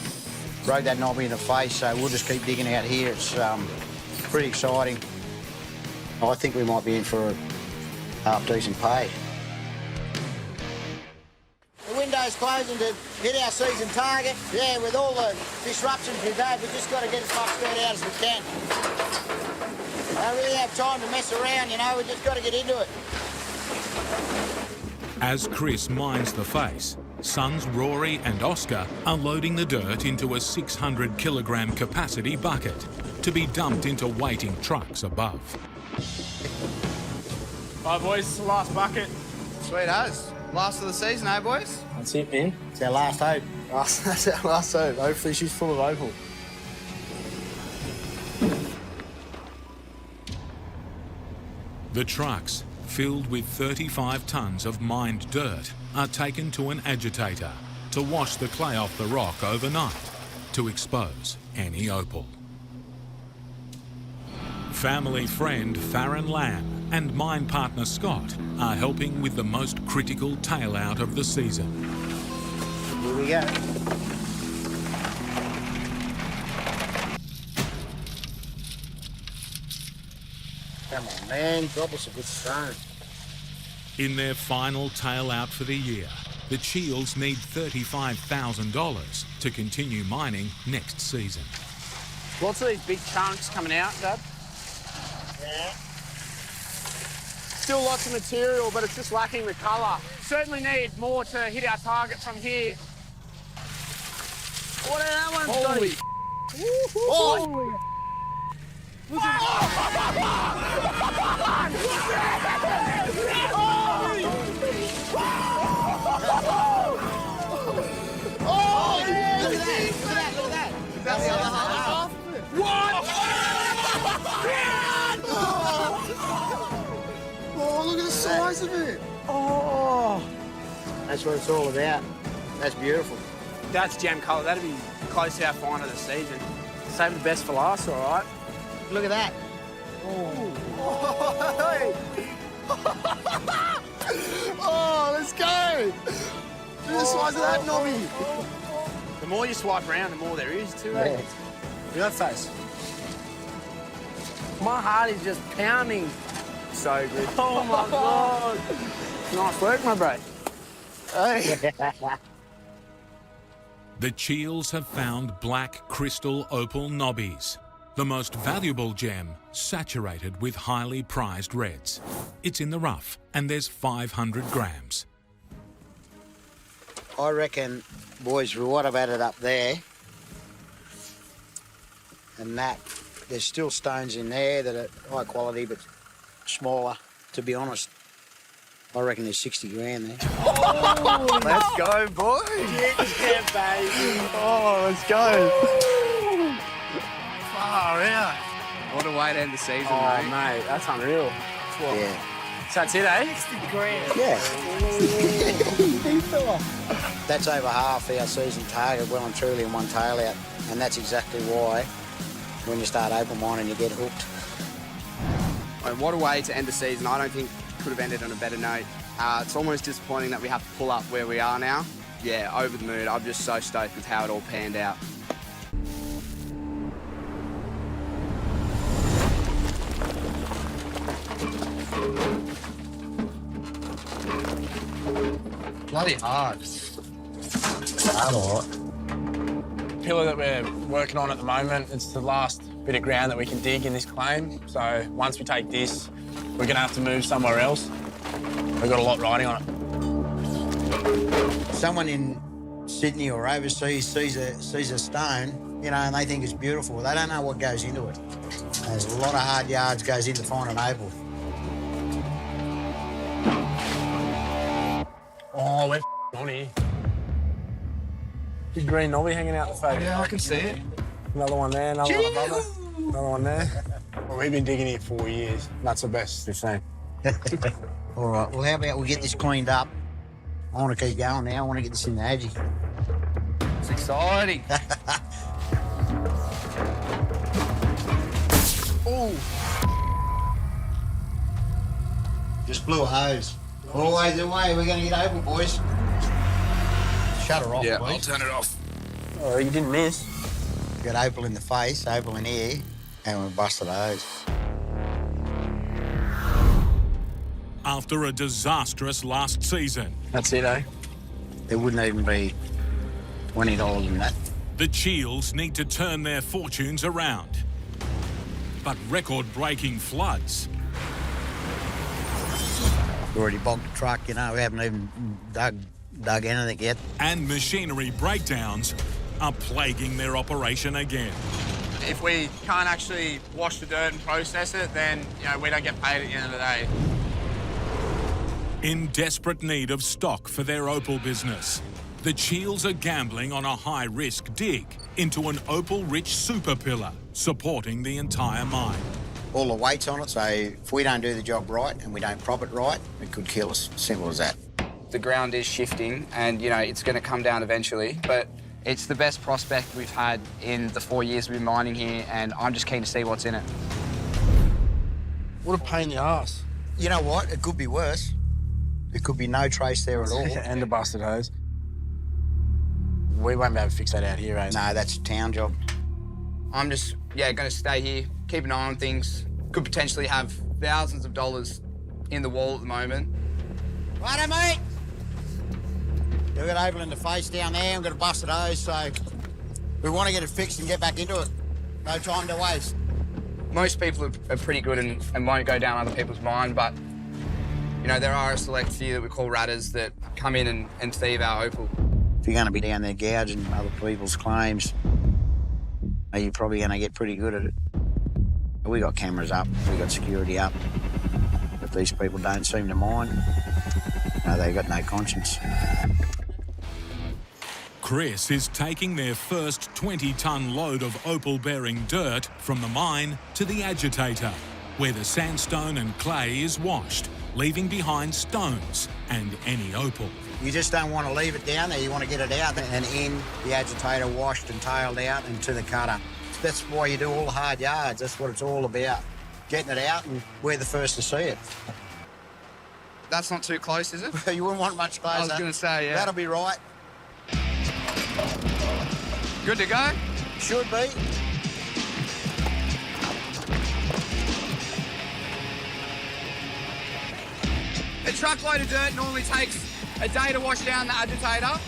[SPEAKER 2] broke that knobby in the face, so we'll just keep digging out here. It's pretty exciting. I think we might be in for a half-decent pay. The window's closing to hit our season target. Yeah, with all the disruptions we've had, we've just got to get as much dirt out as we can. I don't really have time to mess around, you know, we've just got to get into it.
[SPEAKER 1] As Chris mines the face, sons Rory and Oscar are loading the dirt into a 600-kilogram capacity bucket to be dumped into waiting trucks above.
[SPEAKER 10] Right, boys, it's the last bucket.
[SPEAKER 8] Sweet as. Last of the season, eh, boys?
[SPEAKER 10] That's it, man.
[SPEAKER 2] It's our last hope.
[SPEAKER 10] That's our last hope. Hopefully she's full of opal.
[SPEAKER 1] The trucks, filled with 35 tonnes of mined dirt, are taken to an agitator to wash the clay off the rock overnight to expose any opal. Family friend Farron Lamb and mine partner Scott are helping with the most critical tail out of the season.
[SPEAKER 2] Here we go. Come on, man, drop us a good stone.
[SPEAKER 1] In their final tail out for the year, the Cheals need $35,000 to continue mining next season.
[SPEAKER 10] Lots of these big chunks coming out, Dad.
[SPEAKER 2] Yeah.
[SPEAKER 10] Still lots of material, but it's just lacking the colour. Certainly need more to hit our target from here.
[SPEAKER 4] What did that one
[SPEAKER 10] Holy
[SPEAKER 4] do?
[SPEAKER 10] Oh!
[SPEAKER 4] Oh, yeah. Look at that. That's the other half.
[SPEAKER 10] What?
[SPEAKER 4] Oh, look at the size of it.
[SPEAKER 2] Oh, that's what it's all about. That's beautiful.
[SPEAKER 10] That's gem colour. That'd be close to our find of the season. Save the best for last, all right?
[SPEAKER 2] Look at that.
[SPEAKER 4] Oh, let's go. Look at the size of that knobby.
[SPEAKER 10] The more you swipe around, the more there is to it.
[SPEAKER 2] Yeah.
[SPEAKER 10] Look at that face.
[SPEAKER 4] My heart is just pounding.
[SPEAKER 10] So good.
[SPEAKER 4] Oh, my God.
[SPEAKER 10] Nice work, my bro.
[SPEAKER 4] Hey.
[SPEAKER 1] The Cheals have found black crystal opal knobbies, the most valuable gem saturated with highly prized reds. It's in the rough and there's 500 grams.
[SPEAKER 2] I reckon, boys, with what I've added up there, and that, there's still stones in there that are high quality but smaller, to be honest. I reckon there's 60 grand there.
[SPEAKER 13] Oh, let's go, boys.
[SPEAKER 4] Yeah, baby.
[SPEAKER 13] Oh, let's go.
[SPEAKER 4] Far out.
[SPEAKER 8] What a way to end the season,
[SPEAKER 10] Oh,
[SPEAKER 8] mate.
[SPEAKER 10] mate, that's unreal.
[SPEAKER 2] Yeah.
[SPEAKER 10] So that's it, eh?
[SPEAKER 4] 60 grand.
[SPEAKER 2] Yeah. That's over half our season target, well and truly in one tail out. And that's exactly why when you start opal mining, you get hooked.
[SPEAKER 8] And what a way to end the season. I don't think could have ended on a better note. It's almost disappointing that we have to pull up where we are now. Yeah, over the moon. I'm just so stoked with how it all panned out.
[SPEAKER 4] Bloody hard.
[SPEAKER 10] Pillar that we're working on at the moment, it's the last bit of ground that we can dig in this claim. So once we take this, we're going to have to move somewhere else. We've got a lot riding on it.
[SPEAKER 2] Someone in Sydney or overseas sees a stone, you know, and they think it's beautiful. They don't know what goes into it. There's a lot of hard yards goes into finding opal.
[SPEAKER 10] Oh, we're on here. Big green knobby hanging out the face.
[SPEAKER 4] Yeah, I can see it.
[SPEAKER 10] Another one there, another one above it. Another one there. Well, we've been digging here 4 years. That's the best we've seen.
[SPEAKER 2] All right, well, how about we get this cleaned up? I want to keep going now. I want to get this in the Aggie.
[SPEAKER 4] It's exciting.
[SPEAKER 2] Oh! Just blew a hose. Always the way. We're going to get opal, boys. Shut her off,
[SPEAKER 9] Yeah,
[SPEAKER 2] please.
[SPEAKER 9] I'll turn it off.
[SPEAKER 10] Oh, you didn't miss.
[SPEAKER 2] Got opal in the face, opal in here, and we busted a hose.
[SPEAKER 1] After a disastrous last season,
[SPEAKER 10] That's it, eh?
[SPEAKER 2] There wouldn't even be $20 in that.
[SPEAKER 1] the Cheals need to turn their fortunes around. But record-breaking floods
[SPEAKER 2] We already bogged the truck, you know, we haven't even dug anything yet.
[SPEAKER 1] and machinery breakdowns are plaguing their operation again.
[SPEAKER 10] If we can't actually wash the dirt and process it, then, you know, we don't get paid at the end of the day.
[SPEAKER 1] In desperate need of stock for their opal business, the Cheals are gambling on a high-risk dig into an opal-rich super pillar, supporting the entire mine.
[SPEAKER 2] All the weight's on it, so if we don't do the job right and we don't prop it right, it could kill us. Simple as that.
[SPEAKER 8] The ground is shifting and, you know, it's going to come down eventually, but it's the best prospect we've had in the 4 years we've been mining here, and I'm just keen to see what's in it.
[SPEAKER 10] What a pain in the ass.
[SPEAKER 2] You know what? It could be worse. There could be no trace there at all.
[SPEAKER 10] And a busted hose. We won't be able to fix that out here, eh?
[SPEAKER 2] No, that's a town job.
[SPEAKER 8] I'm just, going to stay here, keep an eye on things. Could potentially have thousands of dollars in the wall at the moment.
[SPEAKER 2] Righto, mate. You've got Opal in the face down there. I'm going to bust it hose, so we want to get it fixed and get back into it. No time to waste.
[SPEAKER 8] Most people are pretty good and won't go down other people's mind, but, there are a select few that we call ratters that come in and thieve our opal.
[SPEAKER 2] If you're going to be down there gouging other people's claims, you're probably going to get pretty good at it. We got cameras up, we got security up, but these people don't seem to mind. No, they've got no conscience.
[SPEAKER 1] Chris is taking their first 20-ton load of opal-bearing dirt from the mine to the agitator, where the sandstone and clay is washed, leaving behind stones and any opal.
[SPEAKER 2] You just don't want to leave it down there. You want to get it out and in the agitator, washed and tailed out and to the cutter. That's why you do all the hard yards. That's what it's all about. Getting it out, and we're the first to see it.
[SPEAKER 8] That's not too close, is it?
[SPEAKER 2] You wouldn't want much closer.
[SPEAKER 8] I was going to say, yeah.
[SPEAKER 2] That'll be right.
[SPEAKER 8] Good to go?
[SPEAKER 2] Should be.
[SPEAKER 8] A truckload of dirt normally takes a day to wash down the agitator,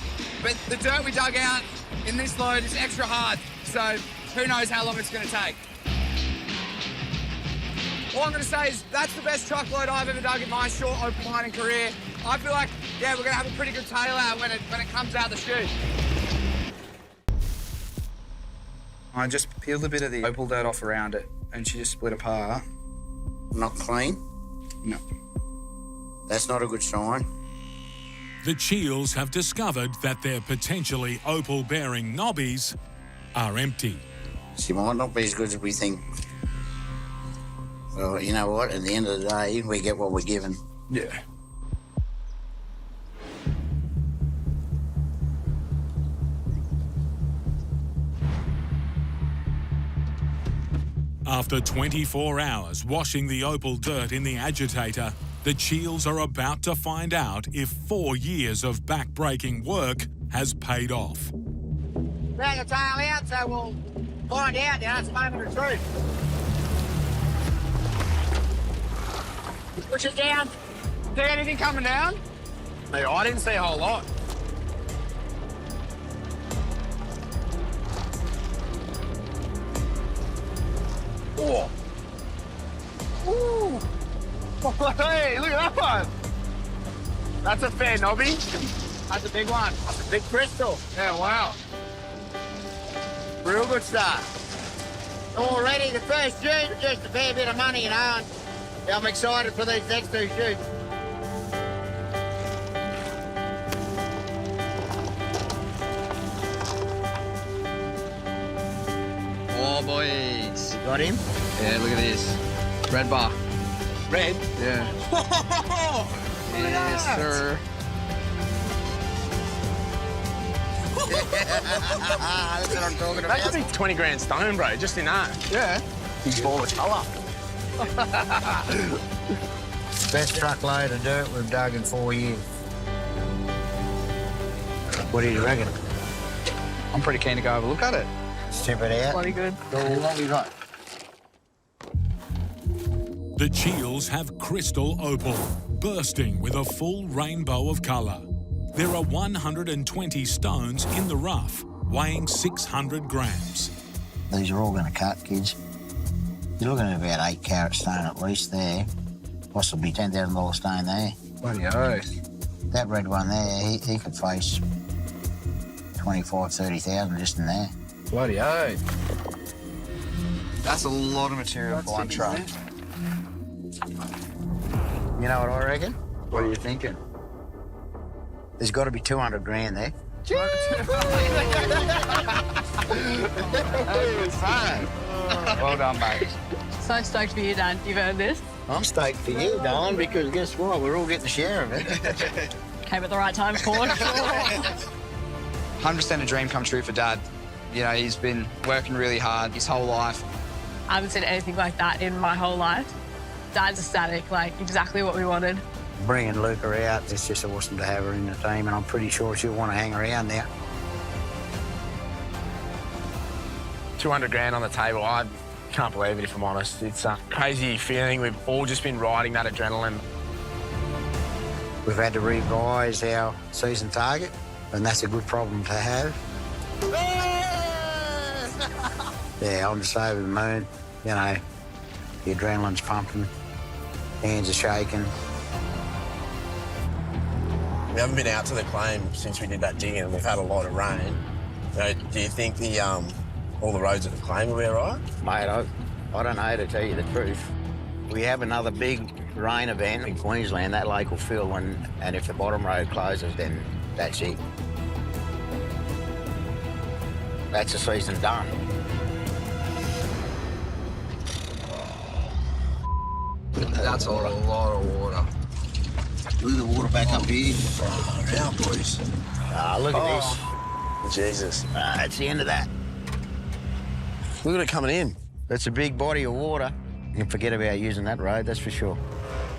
[SPEAKER 8] but the dirt we dug out in this load is extra hard, so who knows how long it's going to take. All I'm going to say is that's the best truckload I've ever dug in my short opal mining career. I feel like, we're going to have a pretty good tail out when it comes out the chute. I just peeled a bit of the opal dirt off around it, and she just split apart.
[SPEAKER 2] Not clean?
[SPEAKER 8] No.
[SPEAKER 2] That's not a good sign.
[SPEAKER 1] The Cheals have discovered that their potentially opal-bearing knobbies are empty.
[SPEAKER 2] She might not be as good as we think. Well, you know what? At the end of the day, we get what we're given.
[SPEAKER 8] Yeah.
[SPEAKER 1] After 24 hours washing the opal dirt in the agitator, the Cheals are about to find out if 4 years of back-breaking work has paid off.
[SPEAKER 2] Bring the tail out, so we'll find out. Now it's the moment of truth. Push it down.
[SPEAKER 8] See anything coming down?
[SPEAKER 10] No, I didn't see a whole lot.
[SPEAKER 4] Oh. Ooh. Hey, look at that one.
[SPEAKER 10] That's a fair knobby.
[SPEAKER 8] That's a big one.
[SPEAKER 10] That's a big crystal.
[SPEAKER 8] Yeah, wow.
[SPEAKER 2] Real good start. Already the first shoot, just a fair bit of money, and I'm excited for these next two shoots.
[SPEAKER 8] Oh, boys.
[SPEAKER 2] You got him?
[SPEAKER 8] Yeah, look at this. Red bar.
[SPEAKER 10] Red?
[SPEAKER 8] Yeah. Yes, sir.
[SPEAKER 2] That's what I'm talking about.
[SPEAKER 10] That could be 20 grand stone, bro, just in that.
[SPEAKER 8] Yeah.
[SPEAKER 10] Big ball of colour.
[SPEAKER 2] Best truckload of dirt we've dug in 4 years. What do you reckon?
[SPEAKER 8] I'm pretty keen to go have a look at it.
[SPEAKER 2] Strip it out.
[SPEAKER 5] Bloody good.
[SPEAKER 2] What we got?
[SPEAKER 1] The Cheals have crystal opal, bursting with a full rainbow of colour. There are 120 stones in the rough, weighing 600 grams.
[SPEAKER 2] These are all going to cut, kids. You're looking at about 8 carat stone at least there. Possibly $10,000 stone there.
[SPEAKER 8] Bloody oath.
[SPEAKER 2] That red one there, he could face 25, 30,000 just in there.
[SPEAKER 8] Bloody oath. That's a lot of material for one truck.
[SPEAKER 2] You know what I reckon?
[SPEAKER 8] What are you thinking?
[SPEAKER 2] There's got to be 200 grand there.
[SPEAKER 8] Well done, mate.
[SPEAKER 5] So stoked for you, Dan. You've earned this.
[SPEAKER 2] I'm stoked for you, Don, because guess what? We're all getting a share of it.
[SPEAKER 5] Came at the right time, for sure.
[SPEAKER 8] 100% a dream come true for Dad. You know, he's been working really hard his whole life.
[SPEAKER 5] I haven't seen anything like that in my whole life. Dad's ecstatic, like exactly what we wanted.
[SPEAKER 2] Bringing Luca out, it's just awesome to have her in the team, and I'm pretty sure she'll want to hang around now.
[SPEAKER 10] 200 grand on the table. I can't believe it, if I'm honest. It's a crazy feeling. We've all just been riding that adrenaline.
[SPEAKER 2] We've had to revise our season target, and that's a good problem to have. Yeah, I'm just over the moon. You know, the adrenaline's pumping, hands are shaking.
[SPEAKER 9] We haven't been out to the claim since we did that digging, and we've had a lot of rain. So do you think the all the roads at the claim will be all right?
[SPEAKER 2] Mate, I don't know, to tell you the truth. We have another big rain event in Queensland. That lake will fill, and if the bottom road closes, then that's it. That's the season done.
[SPEAKER 4] That's a lot of water.
[SPEAKER 2] Look at the water back up here.
[SPEAKER 9] Now, boys.
[SPEAKER 2] Look at this.
[SPEAKER 9] Jesus.
[SPEAKER 2] That's the end of that.
[SPEAKER 9] Look at it coming in.
[SPEAKER 2] That's a big body of water. You can forget about using that road, that's for sure.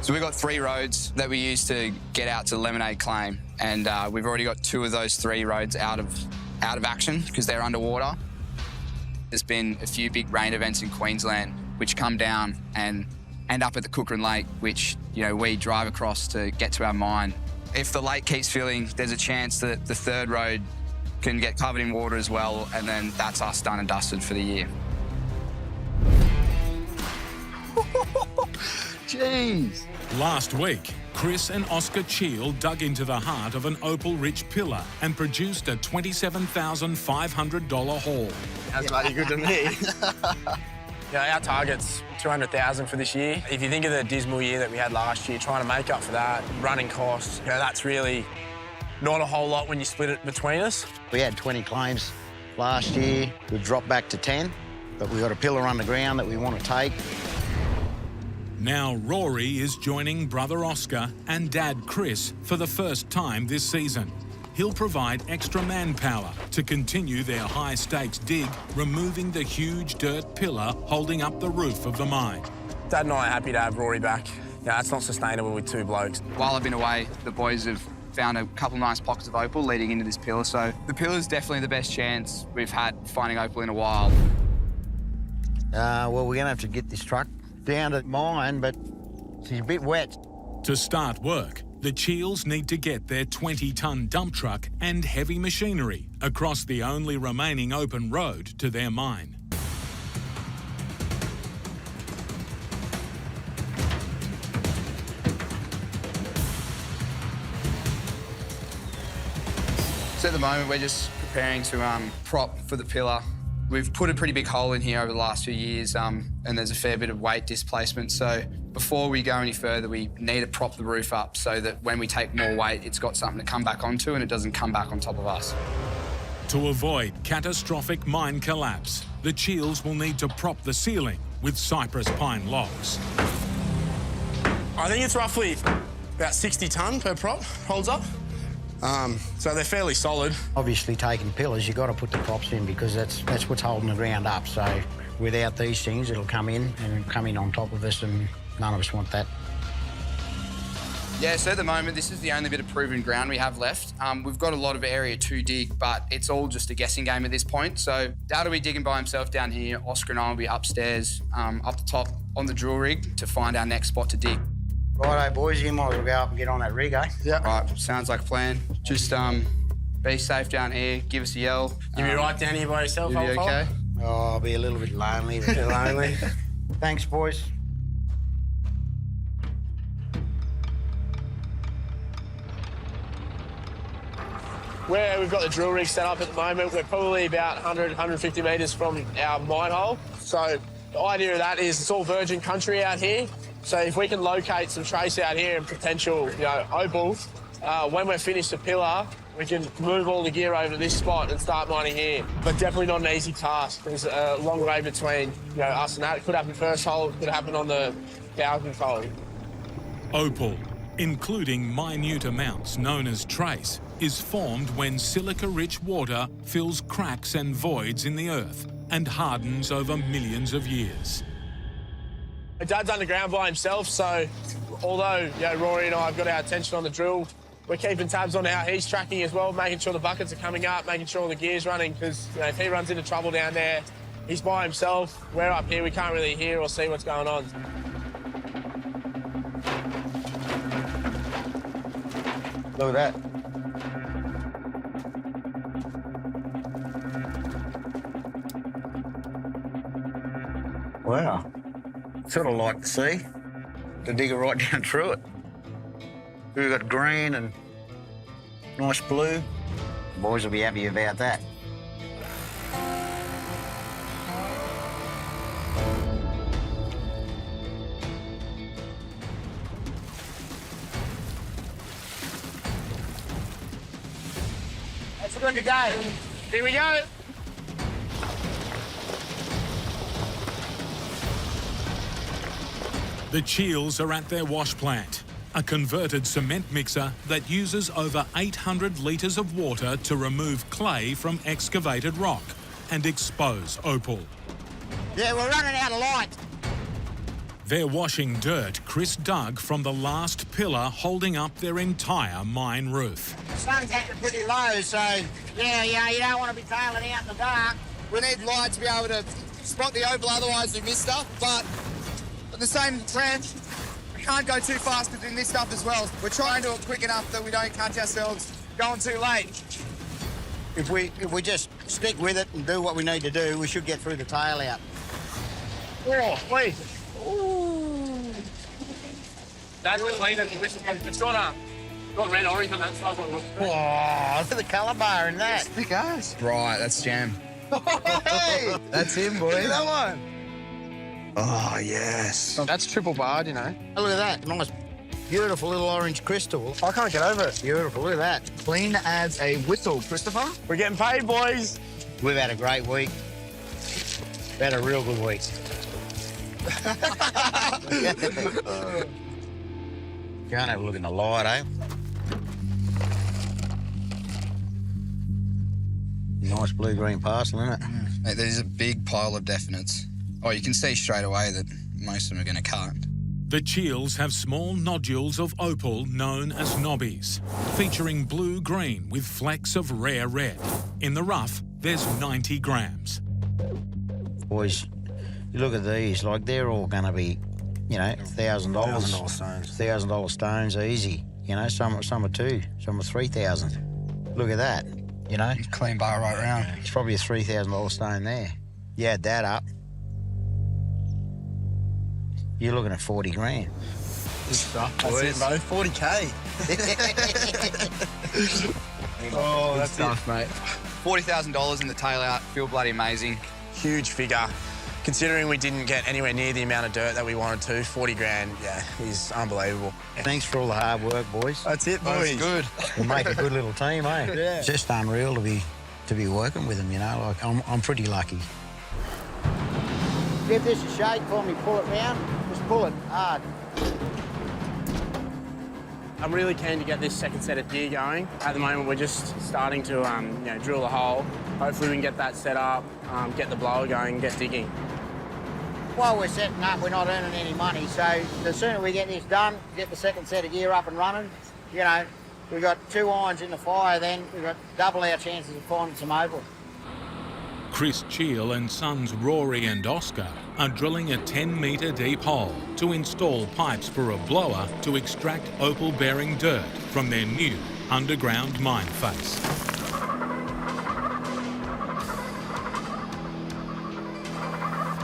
[SPEAKER 8] So we've got 3 roads that we use to get out to the Lemonade claim, and we've already got 2 of those 3 roads out of action because they're underwater. There's been a few big rain events in Queensland which come down and end up at the Cookeran Lake, which, you know, we drive across to get to our mine. If the lake keeps filling, there's a chance that the 3rd road can get covered in water as well, and then that's us done and dusted for the year.
[SPEAKER 2] Jeez.
[SPEAKER 1] Last week, Chris and Oscar Cheal dug into the heart of an opal-rich pillar and produced a $27,500 haul.
[SPEAKER 10] That's bloody good to me. Yeah, our target's 200,000 for this year. If you think of the dismal year that we had last year, trying to make up for that, running costs, that's really not a whole lot when you split it between us.
[SPEAKER 2] We had 20 claims last year. We've dropped back to 10, but we've got a pillar underground that we want to take.
[SPEAKER 1] Now Rory is joining brother Oscar and dad Chris for the first time this season. He'll provide extra manpower to continue their high-stakes dig, removing the huge dirt pillar holding up the roof of the mine.
[SPEAKER 10] Dad and I are happy to have Rory back. Yeah, it's not sustainable with 2 blokes.
[SPEAKER 8] While I've been away, the boys have found a couple nice pockets of opal leading into this pillar, so the pillar's definitely the best chance we've had finding opal in a while.
[SPEAKER 2] Well, we're going to have to get this truck down to mine, but she's a bit wet.
[SPEAKER 1] To start work, the Cheals need to get their 20-ton dump truck and heavy machinery across the only remaining open road to their mine.
[SPEAKER 8] So at the moment, we're just preparing to prop for the pillar. We've put a pretty big hole in here over the last few years, and there's a fair bit of weight displacement. So before we go any further, we need to prop the roof up so that when we take more weight, it's got something to come back onto and it doesn't come back on top of us.
[SPEAKER 1] To avoid catastrophic mine collapse, the Cheals will need to prop the ceiling with cypress pine logs.
[SPEAKER 10] I think it's roughly about 60 tonne per prop, holds up. So they're fairly solid.
[SPEAKER 2] Obviously, taking pillars, you've got to put the props in because that's what's holding the ground up. So without these things, it'll come in on top of us, and none of us want that.
[SPEAKER 8] Yeah, so at the moment, this is the only bit of proven ground we have left. We've got a lot of area to dig, but it's all just a guessing game at this point. So Dad will be digging by himself down here. Oscar and I will be upstairs, up the top on the drill rig to find our next spot to dig.
[SPEAKER 2] Righto, boys, you might as well go up and get on that rig, eh?
[SPEAKER 8] Yeah. Right, sounds like a plan. Just be safe down here, give us a yell.
[SPEAKER 10] You'll be right down here by yourself,
[SPEAKER 8] You'll be okay?
[SPEAKER 2] Oh, I'll be a little bit lonely.
[SPEAKER 10] A bit lonely.
[SPEAKER 2] Thanks, boys.
[SPEAKER 10] We've got the drill rig set up at the moment. We're probably about 100, 150 metres from our mine hole. So the idea of that is it's all virgin country out here. So if we can locate some trace out here and potential, opal, when we're finished the pillar, we can move all the gear over to this spot and start mining here. But definitely not an easy task. There's a long way between us and that. It could happen first hole, it could happen on the 1000th hole.
[SPEAKER 1] Opal, including minute amounts known as trace, is formed when silica-rich water fills cracks and voids in the earth and hardens over millions of years.
[SPEAKER 10] Dad's underground by himself, so although Rory and I have got our attention on the drill, we're keeping tabs on how he's tracking as well, making sure the buckets are coming up, making sure all the gear's running, because if he runs into trouble down there, he's by himself. We're up here, we can't really hear or see what's going on.
[SPEAKER 2] Look at that. Wow. Sort of like to see the digger right down through it. We've got green and nice blue. The boys will be happy about that.
[SPEAKER 6] That's a good go. Here we go.
[SPEAKER 1] The Cheals are at their wash plant, a converted cement mixer that uses over 800 litres of water to remove clay from excavated rock and expose opal.
[SPEAKER 6] Yeah, we're running out of light.
[SPEAKER 1] They're washing dirt Chris dug from the last pillar holding up their entire mine roof.
[SPEAKER 6] The sun's getting pretty low, so yeah, you don't want to be tailing out in the dark.
[SPEAKER 13] We need light to be able to spot the opal, otherwise we miss stuff, but at the same trend, we can't go too fast because we miss stuff as well. We're trying to do it quick enough that we don't catch ourselves going too late.
[SPEAKER 2] If we just stick with it and do what we need to do, we should get through the tail out.
[SPEAKER 10] Oh, wait. Ooh. That's the clean. It's got red orange on that side.
[SPEAKER 2] Oh, look at the colour bar in that.
[SPEAKER 13] Thick ass. Right, that's jam. Hey! That's him, boy. Look at that one. Oh, yes.
[SPEAKER 10] That's triple barred, you know.
[SPEAKER 2] Oh, look at that. Nice, beautiful little orange crystal.
[SPEAKER 10] I can't get over it.
[SPEAKER 2] Beautiful, look at that.
[SPEAKER 13] Clean as a whistle, Christopher.
[SPEAKER 10] We're getting paid, boys.
[SPEAKER 2] We've had a great week. We've had a real good week. Can't have a look in the light, eh? Nice blue-green parcel, isn't it?
[SPEAKER 13] Mate, there's a big pile of definites. Oh, you can see straight away that most of them are going to cut.
[SPEAKER 1] The Cheals have small nodules of opal known as knobbies, featuring blue-green with flecks of rare red. In the rough, there's 90 grams.
[SPEAKER 2] Boys, you look at these, like they're all going to be, you know, $1,000.
[SPEAKER 7] $1,000 stones.
[SPEAKER 2] $1,000 stones, easy. You know, some are two, some are 3,000. Look at that, you know.
[SPEAKER 13] Clean bar right round.
[SPEAKER 2] It's probably a $3,000 stone there. You add that up, you're looking at 40 grand.
[SPEAKER 10] Good stuff, boys. That's it, bro. 40K.
[SPEAKER 13] Oh, that's stuff, mate. $40,000 in the tail out. Feel bloody amazing.
[SPEAKER 10] Huge figure. Considering we didn't get anywhere near the amount of dirt that we wanted to, 40 grand, yeah, is unbelievable.
[SPEAKER 2] Thanks for all the hard work, boys.
[SPEAKER 10] That's it, boys.
[SPEAKER 13] Good.
[SPEAKER 2] We make a good little team, eh?
[SPEAKER 10] Yeah.
[SPEAKER 2] It's just unreal to be working with them, you know. Like I'm pretty lucky. Give this a shake for me, pull it down. Just pull it hard.
[SPEAKER 10] I'm really keen to get this second set of gear going. At the moment, we're just starting to drill the hole. Hopefully we can get that set up, get the blower going, and get digging.
[SPEAKER 2] While we're setting up, we're not earning any money, so the sooner we get this done, get the second set of gear up and running, you know, we've got 2 irons in the fire then, we've got double our chances of finding some opal.
[SPEAKER 1] Chris Cheel and sons Rory and Oscar are drilling a 10-metre deep hole to install pipes for a blower to extract opal-bearing dirt from their new underground mine face.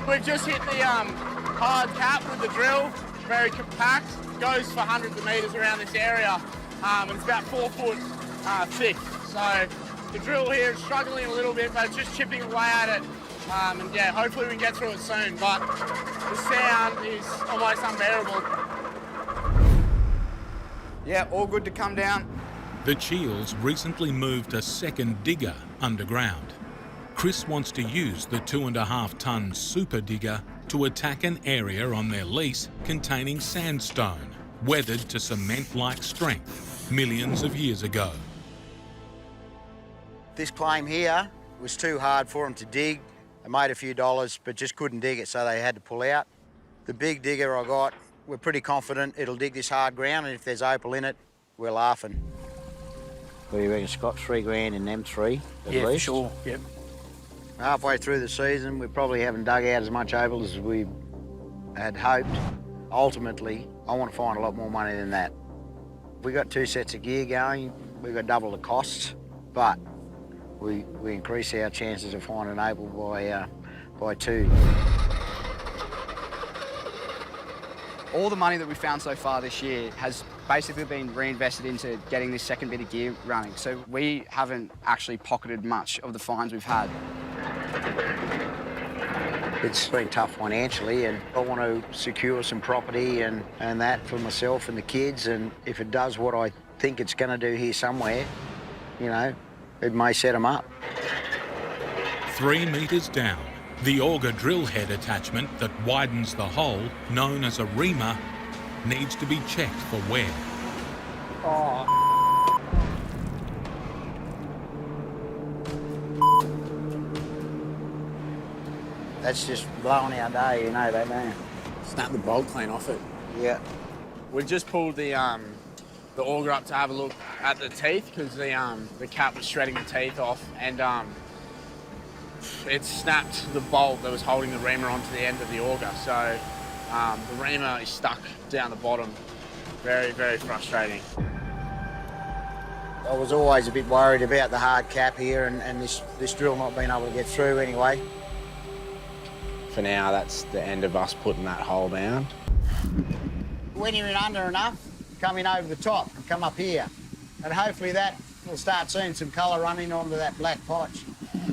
[SPEAKER 6] We've just hit the hard cap with the drill, very compact, goes for hundreds of metres around this area, and it's about 4 foot thick. So the drill here is struggling a little bit, but it's just chipping away at it. And yeah, hopefully we can get through it soon, but the sound is almost unbearable.
[SPEAKER 13] Yeah, all good to come down.
[SPEAKER 1] The Cheals recently moved a second digger underground. Chris wants to use the 2.5-ton super digger to attack an area on their lease containing sandstone, weathered to cement-like strength millions of years ago.
[SPEAKER 2] This claim here was too hard for them to dig. They made a few dollars, but just couldn't dig it, so they had to pull out. The big digger I got, we're pretty confident it'll dig this hard ground, and if there's opal in it, we're laughing. What do you reckon, Scott? $3 grand in them three, at least?
[SPEAKER 10] For sure, yep.
[SPEAKER 2] Halfway through the season, we probably haven't dug out as much opal as we had hoped. Ultimately, I want to find a lot more money than that. We got 2 sets of gear going, we've got double the costs, but we increase our chances of finding opal by 2.
[SPEAKER 8] All the money that we've found so far this year has basically been reinvested into getting this second bit of gear running. So we haven't actually pocketed much of the finds we've had.
[SPEAKER 2] It's been tough financially, and I want to secure some property and that for myself and the kids, and if it does what I think it's going to do here somewhere, you know, it may set them up.
[SPEAKER 1] 3 metres down, the auger drill head attachment that widens the hole, known as a reamer, needs to be checked for wear.
[SPEAKER 2] That's just blowing our day, you know that, don't you?
[SPEAKER 10] Snap the bolt clean off it.
[SPEAKER 2] Yeah.
[SPEAKER 10] We just pulled the auger up to have a look at the teeth because the cap was shredding the teeth off, and it snapped the bolt that was holding the reamer onto the end of the auger. So the reamer is stuck down the bottom. Very, very frustrating.
[SPEAKER 2] I was always a bit worried about the hard cap here and this drill not being able to get through anyway.
[SPEAKER 7] For now, that's the end of us putting that hole down.
[SPEAKER 2] When you're in under enough, come in over the top and come up here. And hopefully that will start seeing some colour running onto that black potch.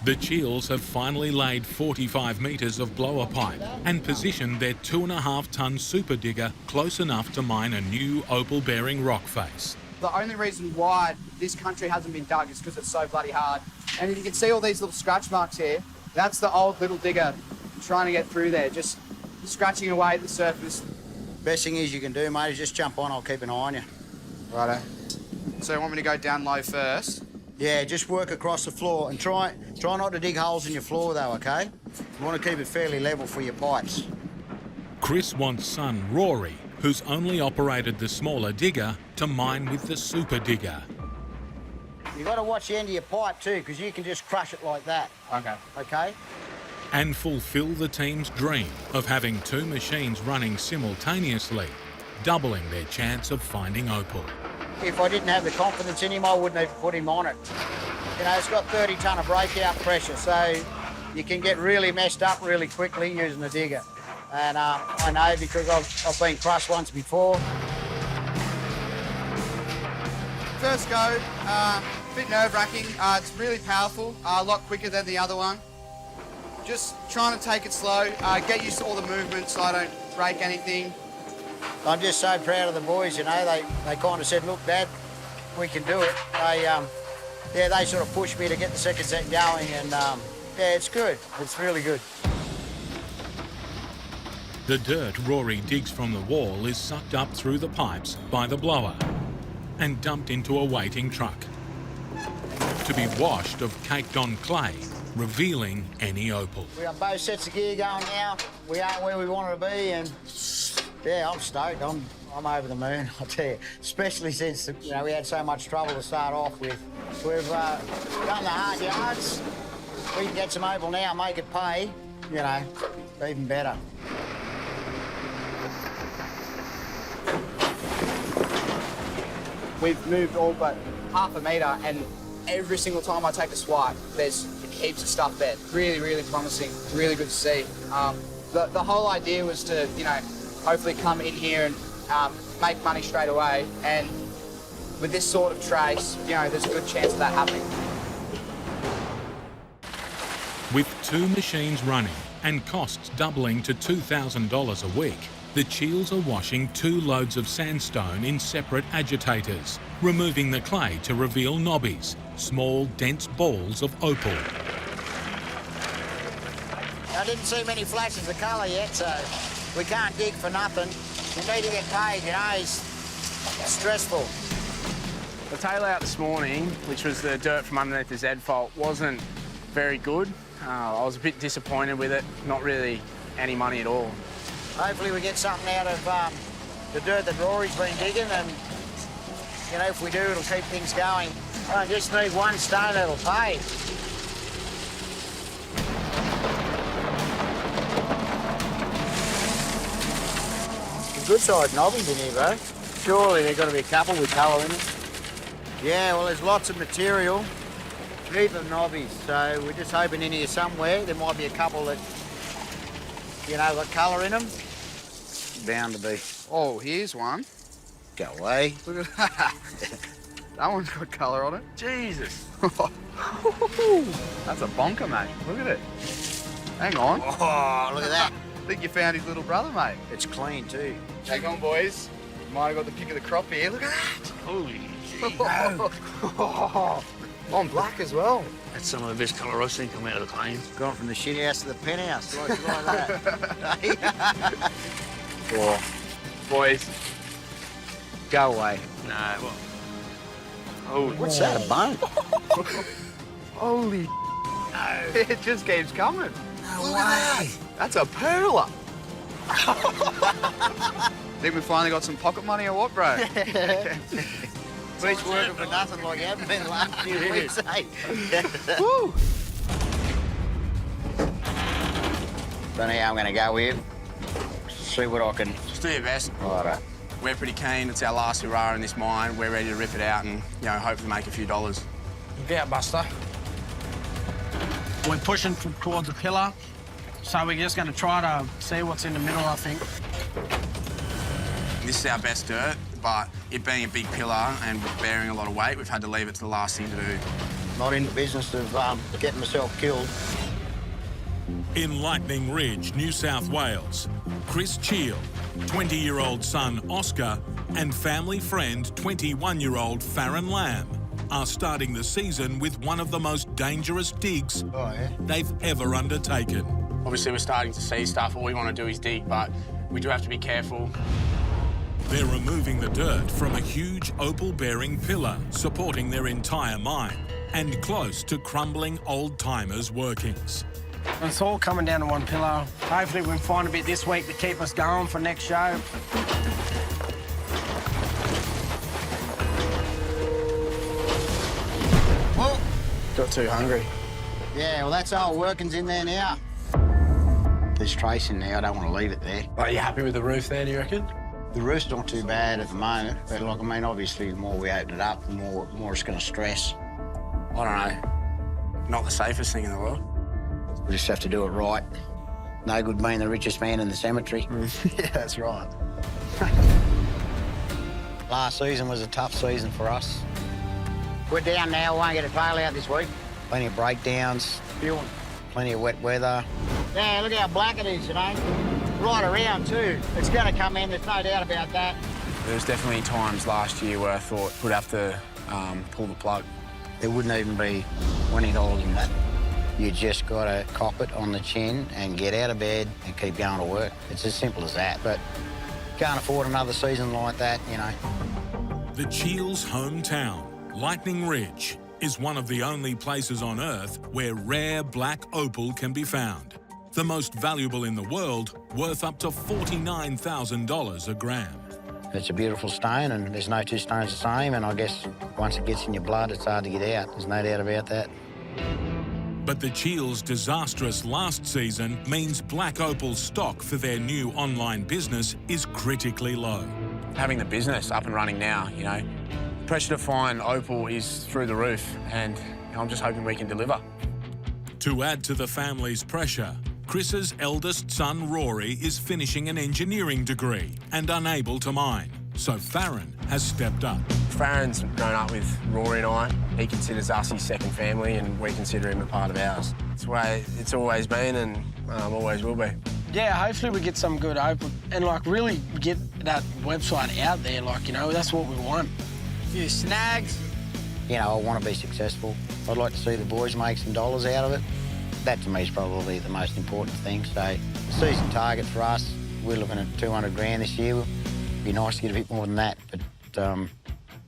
[SPEAKER 1] The Cheals have finally laid 45 metres of blower pipe and positioned their 2.5-tonne super digger close enough to mine a new opal-bearing rock face.
[SPEAKER 8] The only reason why this country hasn't been dug is because it's so bloody hard. And you can see all these little scratch marks here. That's the old little digger trying to get through there, just scratching away at the surface.
[SPEAKER 2] Best thing is you can do, mate, is just jump on, I'll keep an eye on you.
[SPEAKER 8] Righto. So you want me to go down low first?
[SPEAKER 2] Yeah, just work across the floor and try not to dig holes in your floor though, okay? You want to keep it fairly level for your pipes.
[SPEAKER 1] Chris wants son Rory, who's only operated the smaller digger, to mine with the super digger.
[SPEAKER 2] You've got to watch the end of your pipe too, because you can just crush it like that.
[SPEAKER 8] Okay.
[SPEAKER 2] Okay?
[SPEAKER 1] And fulfil the team's dream of having 2 machines running simultaneously, doubling their chance of finding opal.
[SPEAKER 2] If I didn't have the confidence in him, I wouldn't have put him on it. You know, it's got 30 tonne of breakout pressure, so you can get really messed up really quickly using a digger. And I know because I've been crushed once before.
[SPEAKER 8] First go, a bit nerve-wracking. It's really powerful, a lot quicker than the other one. Just trying to take it slow, get used to all the movements so I don't break anything.
[SPEAKER 2] I'm just so proud of the boys, you know. They kind of said, look, Dad, we can do it. They sort of pushed me to get the second set going, and yeah, it's good. It's really good.
[SPEAKER 1] The dirt Rory digs from the wall is sucked up through the pipes by the blower and dumped into a waiting truck, to be washed of caked-on clay, revealing any opal.
[SPEAKER 2] We got both sets of gear going now. We are where we want to be, and yeah, I'm stoked. I'm over the moon, I tell you. Especially since we had so much trouble to start off with. We've done the hard yards. We can get some opal now, make it pay. You know, even better.
[SPEAKER 8] We've moved all but half a metre, and every single time I take a swipe, there's heaps of stuff there. Really, really promising. Really good to see. The whole idea was to, hopefully come in here and make money straight away. And with this sort of trace, there's a good chance of that happening.
[SPEAKER 1] With 2 machines running and costs doubling to $2,000 a week, the Cheals are washing 2 loads of sandstone in separate agitators, removing the clay to reveal knobbies, small, dense balls of opal.
[SPEAKER 2] I didn't see many flashes of colour yet, so we can't dig for nothing. We need to get paid, it's stressful.
[SPEAKER 10] The tail out this morning, which was the dirt from underneath the Z fault, wasn't very good. I was a bit disappointed with it, not really any money at all.
[SPEAKER 2] Hopefully we get something out of the dirt that Rory's been digging, and, you know, if we do, it'll keep things going. I just need one stone that'll pay. Some good-sized knobbies in here, bro. Surely there's got to be a couple with colour in them. Yeah, well, there's lots of material. Heap of knobbies, so we're just hoping in here somewhere there might be a couple that, you know, got colour in them. Bound to be.
[SPEAKER 8] Oh, here's one.
[SPEAKER 2] Go away.
[SPEAKER 8] Look at that. That one's got colour on it. Jesus. That's a bonker, mate. Look at it. Hang on.
[SPEAKER 2] Oh, look at that.
[SPEAKER 8] I think you found his little brother, mate.
[SPEAKER 2] It's clean too.
[SPEAKER 8] Hang on, boys. Might have got the pick of the crop here. Look at that.
[SPEAKER 3] Holy
[SPEAKER 8] On black as well.
[SPEAKER 3] That's some of the best colour I've seen come out of the claim.
[SPEAKER 2] Gone from the shit house to the penthouse, like that.
[SPEAKER 8] Oh, boys.
[SPEAKER 2] Go away.
[SPEAKER 3] Nah, well.
[SPEAKER 2] Holy. What's that, a bone?
[SPEAKER 8] Holy It just keeps coming.
[SPEAKER 2] No way.
[SPEAKER 8] That's a perler. Think we finally got some pocket money or what, bro?
[SPEAKER 2] Beach working for nothing like you haven't been the last few weeks, eh?
[SPEAKER 8] Woo.
[SPEAKER 2] Don't know how I'm going to go here. See what I can...
[SPEAKER 7] Just do your best.
[SPEAKER 2] Righto.
[SPEAKER 7] We're pretty keen. It's our last hurrah in this mine. We're ready to rip it out and, you know, hopefully make a few dollars.
[SPEAKER 3] Look out, Buster. We're pushing towards a pillar, so we're just going to try to see what's in the middle, I think.
[SPEAKER 7] This is our best dirt, but it being a big pillar and bearing a lot of weight, we've had to leave it to the last thing to do.
[SPEAKER 2] Not in the business of getting myself killed.
[SPEAKER 1] In Lightning Ridge, New South Wales, Chris Cheals, 20-year-old son Oscar, and family friend 21-year-old Farron Lamb are starting the season with one of the most dangerous digs they've ever undertaken.
[SPEAKER 7] Obviously, we're starting to see stuff. All we want to do is dig, but we do have to be careful.
[SPEAKER 1] They're removing the dirt from a huge opal-bearing pillar supporting their entire mine and close to crumbling old-timers' workings.
[SPEAKER 3] It's all coming down to one pillar. Hopefully we can find a bit this week to keep us going for next show.
[SPEAKER 2] Well,
[SPEAKER 8] Got too hungry.
[SPEAKER 2] yeah, well, that's all working's in there now. There's trace in there. I don't want to leave it there.
[SPEAKER 10] Are you happy with the roof there, do you reckon?
[SPEAKER 2] The roof's not too bad at the moment, but, like, I mean, obviously, the more we open it up, the more it's going to stress.
[SPEAKER 7] I don't know. Not the safest thing in the world.
[SPEAKER 2] We just have to do it right. No good being the richest man in the cemetery.
[SPEAKER 8] Yeah, that's right.
[SPEAKER 2] Last season was a tough season for us. We're down now. We won't get a tail out this week. Plenty of breakdowns. Plenty of wet weather. Yeah, look how black it is, you know. Right around, too. It's going to come in. There's no doubt about that.
[SPEAKER 7] There was definitely times last year where I thought we'd have to pull the plug.
[SPEAKER 2] There wouldn't even be $20 in that. You just got to cop it on the chin and get out of bed and keep going to work. It's as simple as that, but can't afford another season like that, you know.
[SPEAKER 1] The Cheals' hometown, Lightning Ridge, is one of the only places on Earth where rare black opal can be found. The most valuable in the world, worth up to $49,000 a gram.
[SPEAKER 2] It's a beautiful stone, and there's no two stones the same, and I guess once it gets in your blood, it's hard to get out. There's no doubt about that.
[SPEAKER 1] But the Cheals' disastrous last season means black opal stock for their new online business is critically low.
[SPEAKER 7] Having the business up and running now, you know, pressure to find opal is through the roof, and I'm just hoping we can deliver.
[SPEAKER 1] To add to the family's pressure, Chris's eldest son, Rory, is finishing an engineering degree and unable to mine, so Farron has stepped up.
[SPEAKER 7] Farron's grown up with Rory and I. He considers us his second family, and we consider him a part of ours. It's the way it's always been and always will be.
[SPEAKER 3] Yeah, hopefully we get some good opal and, like, really get that website out there, like, you know, that's what we want.
[SPEAKER 8] A few snags.
[SPEAKER 2] You know, I want to be successful. I'd like to see the boys make some dollars out of it. That, to me, is probably the most important thing. So, season target for us, we're looking at 200 grand this year. It'd be nice to get a bit more than that, but,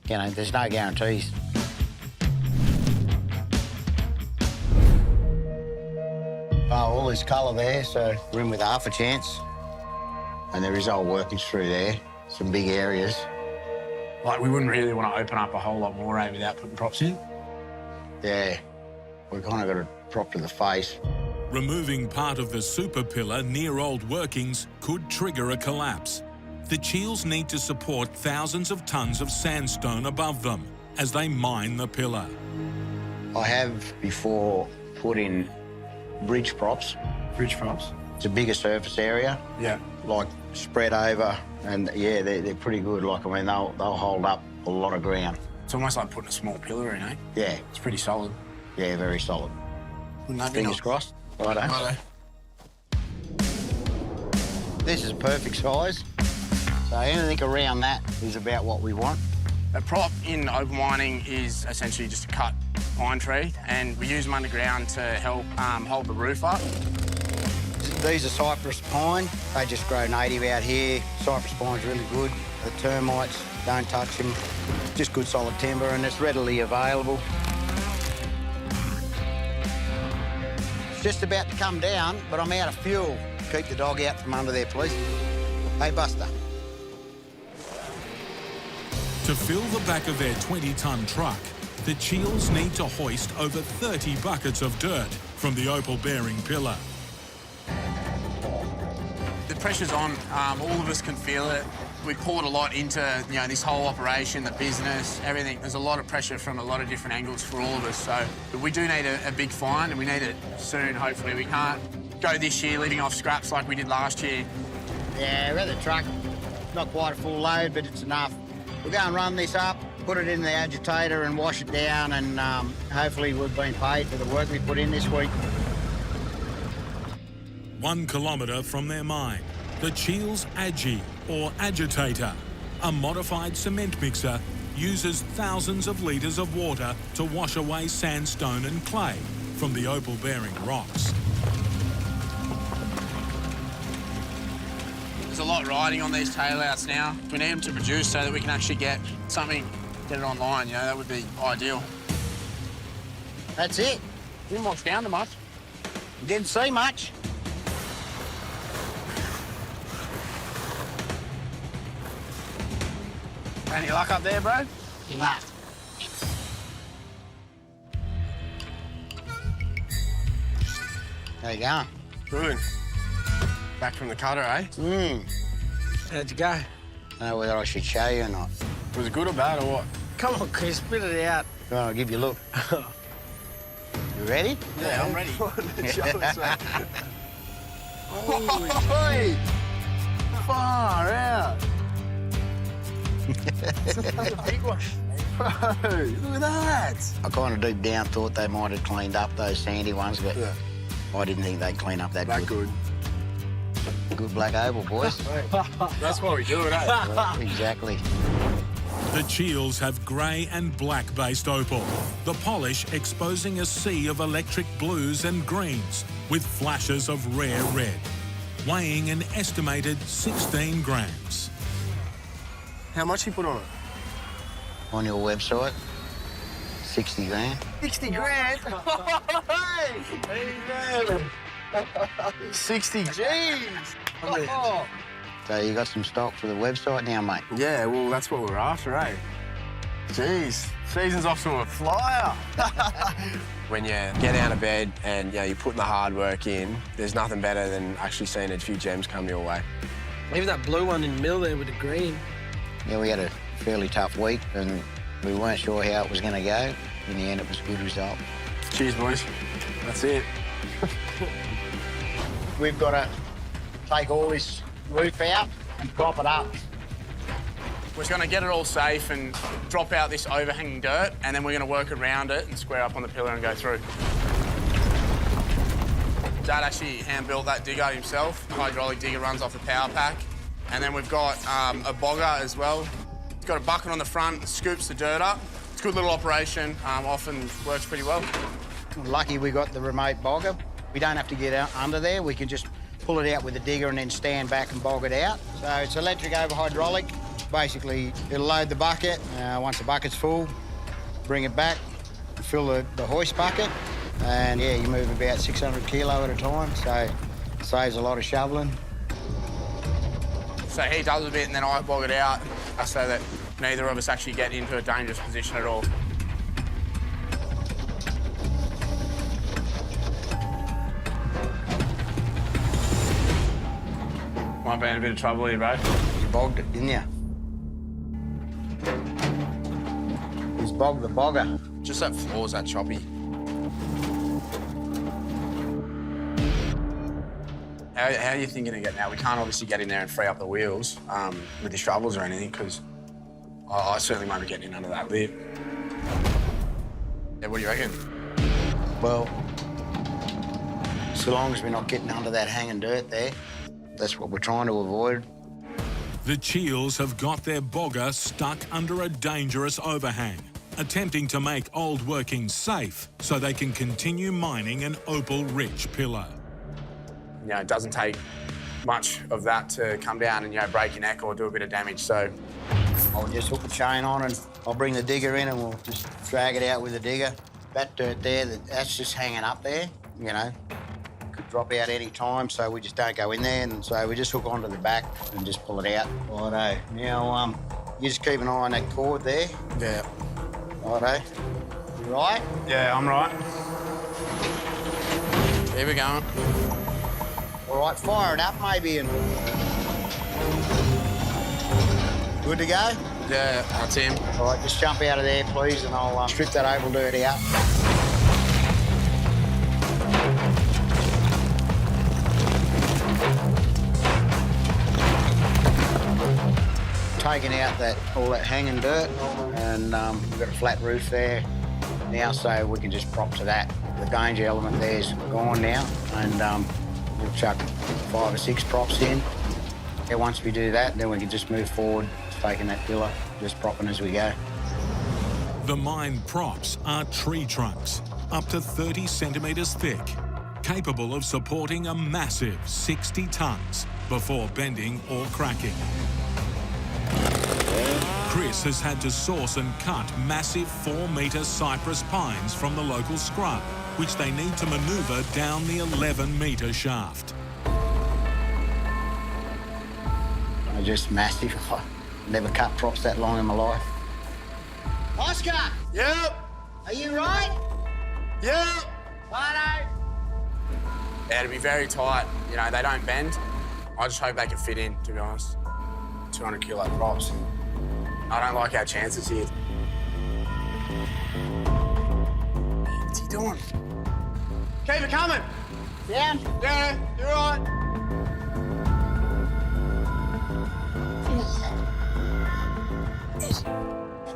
[SPEAKER 2] you know, there's no guarantees. Oh, all this colour there, so we're in with half a chance. And there is old workings through there, some big areas.
[SPEAKER 10] Like, we wouldn't really want to open up a whole lot more, without putting props in.
[SPEAKER 2] Yeah, we've kind of got a prop to the face.
[SPEAKER 1] Removing part of the super pillar near old workings could trigger a collapse. The Cheals need to support thousands of tons of sandstone above them as they mine the pillar.
[SPEAKER 2] I have before put in bridge props.
[SPEAKER 10] Bridge props?
[SPEAKER 2] It's a bigger surface area.
[SPEAKER 10] Yeah.
[SPEAKER 2] Like spread over, and yeah, they're pretty good. Like, I mean, they'll hold up a lot of ground.
[SPEAKER 10] It's almost like putting a small pillar in, eh?
[SPEAKER 2] Yeah.
[SPEAKER 10] It's pretty solid.
[SPEAKER 2] Yeah, very solid.
[SPEAKER 10] Wouldn't that be
[SPEAKER 2] Fingers
[SPEAKER 10] nice?
[SPEAKER 2] crossed. Righto. This is a perfect size. So anything around that is about what we want.
[SPEAKER 10] A prop in opal mining is essentially just a cut pine tree, and we use them underground to help hold the roof up.
[SPEAKER 2] These are cypress pine. They just grow native out here. Cypress pine's really good. The termites, don't touch them. Just good solid timber, and it's readily available. It's just about to come down, but I'm out of fuel. Keep the dog out from under there, please. Hey, Buster.
[SPEAKER 1] To fill the back of their 20-ton truck, the Cheals need to hoist over 30 buckets of dirt from the opal-bearing pillar.
[SPEAKER 10] The pressure's on. All of us can feel it. We poured a lot into, this whole operation, the business, everything. There's a lot of pressure from a lot of different angles for all of us. So we do need a big find, and we need it soon, hopefully. We can't go this year living off scraps like we did last year.
[SPEAKER 2] Yeah, we're at the truck. Not quite a full load, but it's enough. We'll go and run this up, put it in the agitator and wash it down, and hopefully we've been paid for the work we put in this week.
[SPEAKER 1] 1 kilometre from their mine, the Cheals Agi, or agitator, a modified cement mixer, uses thousands of litres of water to wash away sandstone and clay from the opal-bearing rocks.
[SPEAKER 10] There's a lot riding on these tailouts now. We need them to produce so that we can actually get something, get it online, that would be ideal.
[SPEAKER 2] That's it.
[SPEAKER 10] Didn't wash down too much.
[SPEAKER 2] Didn't see much.
[SPEAKER 10] Any luck up there, bro?
[SPEAKER 2] Nah. How you going?
[SPEAKER 9] Good. Back from the cutter, eh?
[SPEAKER 3] How'd you go?
[SPEAKER 2] I don't know whether I should show you or not.
[SPEAKER 9] Was it good or bad or what?
[SPEAKER 3] Come on, Chris, spit it out.
[SPEAKER 2] I'll give you a look. You ready?
[SPEAKER 10] Yeah, I'm ready.
[SPEAKER 9] Oi! Far out!
[SPEAKER 10] That's a big one.
[SPEAKER 9] Bro, look at that!
[SPEAKER 2] I kind of deep down thought they might have cleaned up those sandy ones, but I didn't think they'd clean up that good. Good black opal, boys.
[SPEAKER 9] That's why we do it, eh?
[SPEAKER 2] Exactly.
[SPEAKER 1] The Cheals have grey and black-based opal, the polish exposing a sea of electric blues and greens with flashes of rare red, weighing an estimated 16 grams.
[SPEAKER 9] How much you put on it?
[SPEAKER 2] On your website, 60 grand.
[SPEAKER 9] 60 grand? Hey! There you go. 60 G's!
[SPEAKER 2] So you got some stock for the website now, mate?
[SPEAKER 9] Yeah, well, that's what we're after, eh? Jeez, season's off to a flyer. When you get out of bed and you're putting the hard work in, there's nothing better than actually seeing a few gems come your way.
[SPEAKER 3] Even that blue one in the middle there with the green.
[SPEAKER 2] Yeah, we had a fairly tough week and we weren't sure how it was going to go. In the end, it was a good result.
[SPEAKER 9] Cheers, boys. That's it.
[SPEAKER 2] We've got to take all this roof out and prop it up.
[SPEAKER 10] We're going to get it all safe and drop out this overhanging dirt, and then we're going to work around it and square up on the pillar and go through. Dad actually hand-built that digger himself. The hydraulic digger runs off the power pack. And then we've got a bogger as well. It's got a bucket on the front that scoops the dirt up. It's a good little operation, often works pretty well.
[SPEAKER 2] Lucky we got the remote bogger. We don't have to get out under there. We can just pull it out with a digger and then stand back and bog it out. So it's electric over hydraulic. Basically, it'll load the bucket. Once the bucket's full, bring it back, fill the hoist bucket, and yeah, you move about 600 kilo at a time, so it saves a lot of shoveling.
[SPEAKER 10] So he does a bit and then I bog it out so that neither of us actually get into a dangerous position at all. Might be in a bit of trouble here, bro.
[SPEAKER 2] You bogged it, didn't you? He's bogged the bogger.
[SPEAKER 10] Just that floor's that choppy. How are you thinking of getting out? We can't obviously get in there and free up the wheels with the shovels or anything, because I certainly won't be getting in under that lip. Yeah, what do you reckon?
[SPEAKER 2] Well, so long as we're not getting under that hanging dirt there, that's what we're trying to avoid.
[SPEAKER 1] The Cheals have got their bogger stuck under a dangerous overhang, attempting to make old workings safe so they can continue mining an opal-rich pillar.
[SPEAKER 10] You know, it doesn't take much of that to come down and, you know, break your neck or do a bit of damage, so...
[SPEAKER 2] I'll just hook the chain on and I'll bring the digger in and we'll just drag it out with the digger. That dirt there, that's just hanging up there, you know. Could drop out any time, so we just don't go in there, and so we just hook onto the back and just pull it out. Righto. Now, you just keep an eye on that cord there.
[SPEAKER 10] Yeah.
[SPEAKER 2] Righto. You right?
[SPEAKER 10] Yeah, I'm right. Here we go.
[SPEAKER 2] All right, fire it up maybe and... Good to go?
[SPEAKER 10] Yeah, that's him.
[SPEAKER 2] All right, just jump out of there, please, and I'll strip that opal dirt out. Taking out all that hanging dirt, and we've got a flat roof there now, so we can just prop to that. The danger element there's gone now, and we'll chuck 5 or 6 props in. And once we do that, then we can just move forward, taking that pillar, just propping as we go.
[SPEAKER 1] The mine props are tree trunks, up to 30 centimetres thick, capable of supporting a massive 60 tonnes before bending or cracking. Chris has had to source and cut massive 4-metre cypress pines from the local scrub, which they need to manoeuvre down the 11-metre shaft.
[SPEAKER 2] They're just massive. I've never cut props that long in my life. Oscar!
[SPEAKER 10] Yep.
[SPEAKER 2] Are you right?
[SPEAKER 10] Yep.
[SPEAKER 2] Righto.
[SPEAKER 10] Yeah, to be very tight. You know, they don't bend. I just hope they can fit in, to be honest. 200 kilo props. I don't like our chances here. What's he doing? Keep it coming.
[SPEAKER 2] Down.
[SPEAKER 10] Yeah, you're right.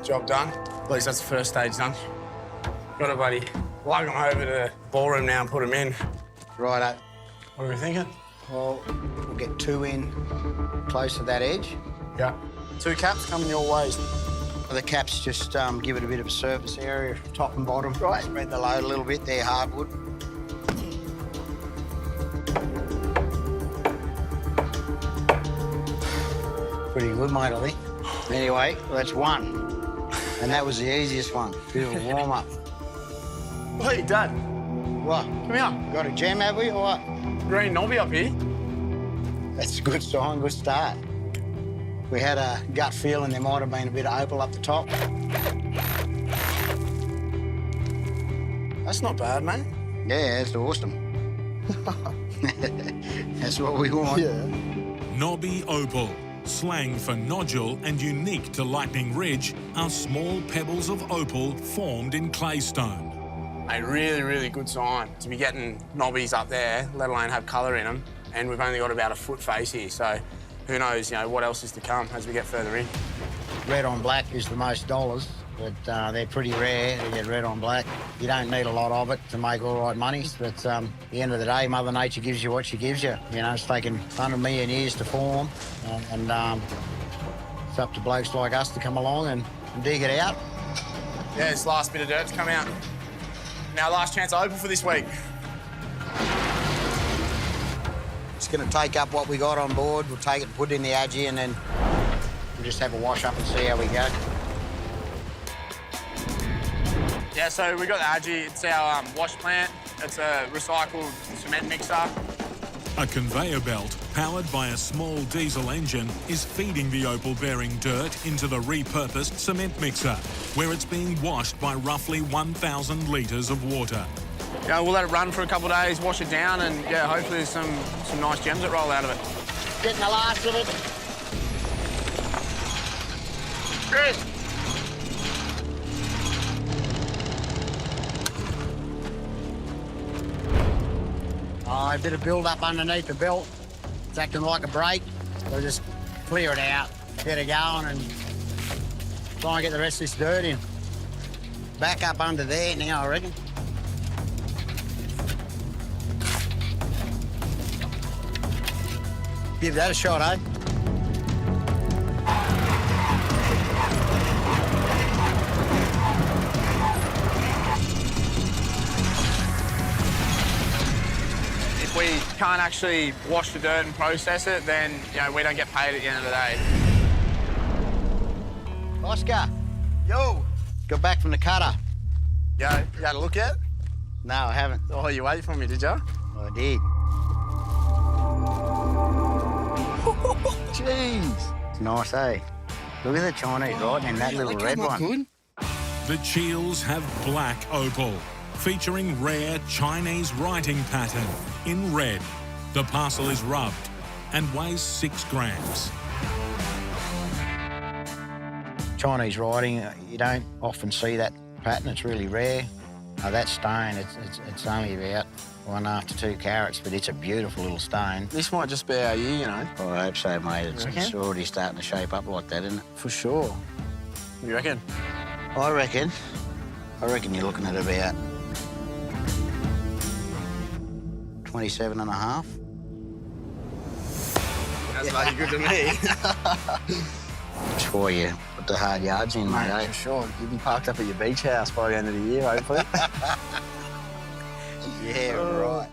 [SPEAKER 10] Job done. At least that's the first stage done. Got to bloody lug them over to the ballroom now and put them in.
[SPEAKER 2] Righto.
[SPEAKER 10] What are we thinking?
[SPEAKER 2] Well, we'll get 2 in close to that edge.
[SPEAKER 10] Yeah. 2 caps coming your ways.
[SPEAKER 2] The caps just give it a bit of a surface area, top and bottom. Right, spread the load a little bit there, hardwood. Pretty good, mate, I think. Anyway, that's 1. And that was the easiest one. Bit of a warm-up.
[SPEAKER 10] Hey, Dad.
[SPEAKER 2] What?
[SPEAKER 10] Come here.
[SPEAKER 2] Got a jam, have we, or what?
[SPEAKER 10] Green knobby up here.
[SPEAKER 2] That's a good sign, good start. We had a gut feeling there might have been a bit of opal up the top.
[SPEAKER 10] That's not bad, mate.
[SPEAKER 2] Yeah, it's awesome. That's what we want.
[SPEAKER 10] Yeah.
[SPEAKER 1] Knobby opal, slang for nodule and unique to Lightning Ridge, are small pebbles of opal formed in claystone.
[SPEAKER 10] A really, really good sign to be getting knobbies up there, let alone have colour in them. And we've only got about a foot face here, so who knows, you know, what else is to come as we get further in.
[SPEAKER 2] Red on black is the most dollars, but they're pretty rare to get red on black. You don't need a lot of it to make all right money, but at the end of the day, Mother Nature gives you what she gives you. You know, it's taken 100 million years to form, and it's up to blokes like us to come along and dig it out.
[SPEAKER 10] Yeah, it's the last bit of dirt to come out. Now, last chance of opal for this week.
[SPEAKER 2] Just going to take up what we got on board. We'll take it and put it in the Aggie, and then we'll just have a wash up and see how we go.
[SPEAKER 10] Yeah, so we got the Aggie. It's our wash plant. It's a recycled cement mixer.
[SPEAKER 1] A conveyor belt, powered by a small diesel engine, is feeding the opal-bearing dirt into the repurposed cement mixer, where it's being washed by roughly 1,000 litres of water.
[SPEAKER 10] Yeah, we'll let it run for a couple of days, wash it down, and yeah, hopefully there's some nice gems that roll out of it.
[SPEAKER 2] Getting the last of it.
[SPEAKER 6] Chris!
[SPEAKER 2] Oh, a bit of build-up underneath the belt. It's acting like a brake. We'll just clear it out, get it going, and try and get the rest of this dirt in. Back up under there now, I reckon. Give that a shot, eh?
[SPEAKER 10] If we can't actually wash the dirt and process it, then we don't get paid at the end of the day.
[SPEAKER 2] Oscar,
[SPEAKER 9] Yo!
[SPEAKER 2] got back from the cutter.
[SPEAKER 9] Yo, you had a look at it?
[SPEAKER 2] No, I haven't.
[SPEAKER 9] Oh, you waited for me, did you?
[SPEAKER 2] I did.
[SPEAKER 9] Jeez!
[SPEAKER 2] It's nice, eh? Look at the Chinese writing in that little red one.
[SPEAKER 13] Good.
[SPEAKER 1] The Cheals have black opal, featuring rare Chinese writing pattern in red. The parcel is rubbed and weighs 6 grams.
[SPEAKER 2] Chinese writing, you don't often see that pattern. It's really rare. That stone, it's only about 1.5 to 2 carats, but it's a beautiful little stone.
[SPEAKER 9] This might just be our year, you know.
[SPEAKER 2] Oh, I hope so, mate. It's already starting to shape up like that, isn't it?
[SPEAKER 9] For sure. What do you reckon?
[SPEAKER 2] I reckon you're looking at about 27 and a half.
[SPEAKER 9] That's bloody good to me.
[SPEAKER 2] It's for you. Put the hard yards in, mate, eh?
[SPEAKER 9] For sure. You'll be parked up at your beach house by the end of the year, hopefully.
[SPEAKER 2] Yeah, right.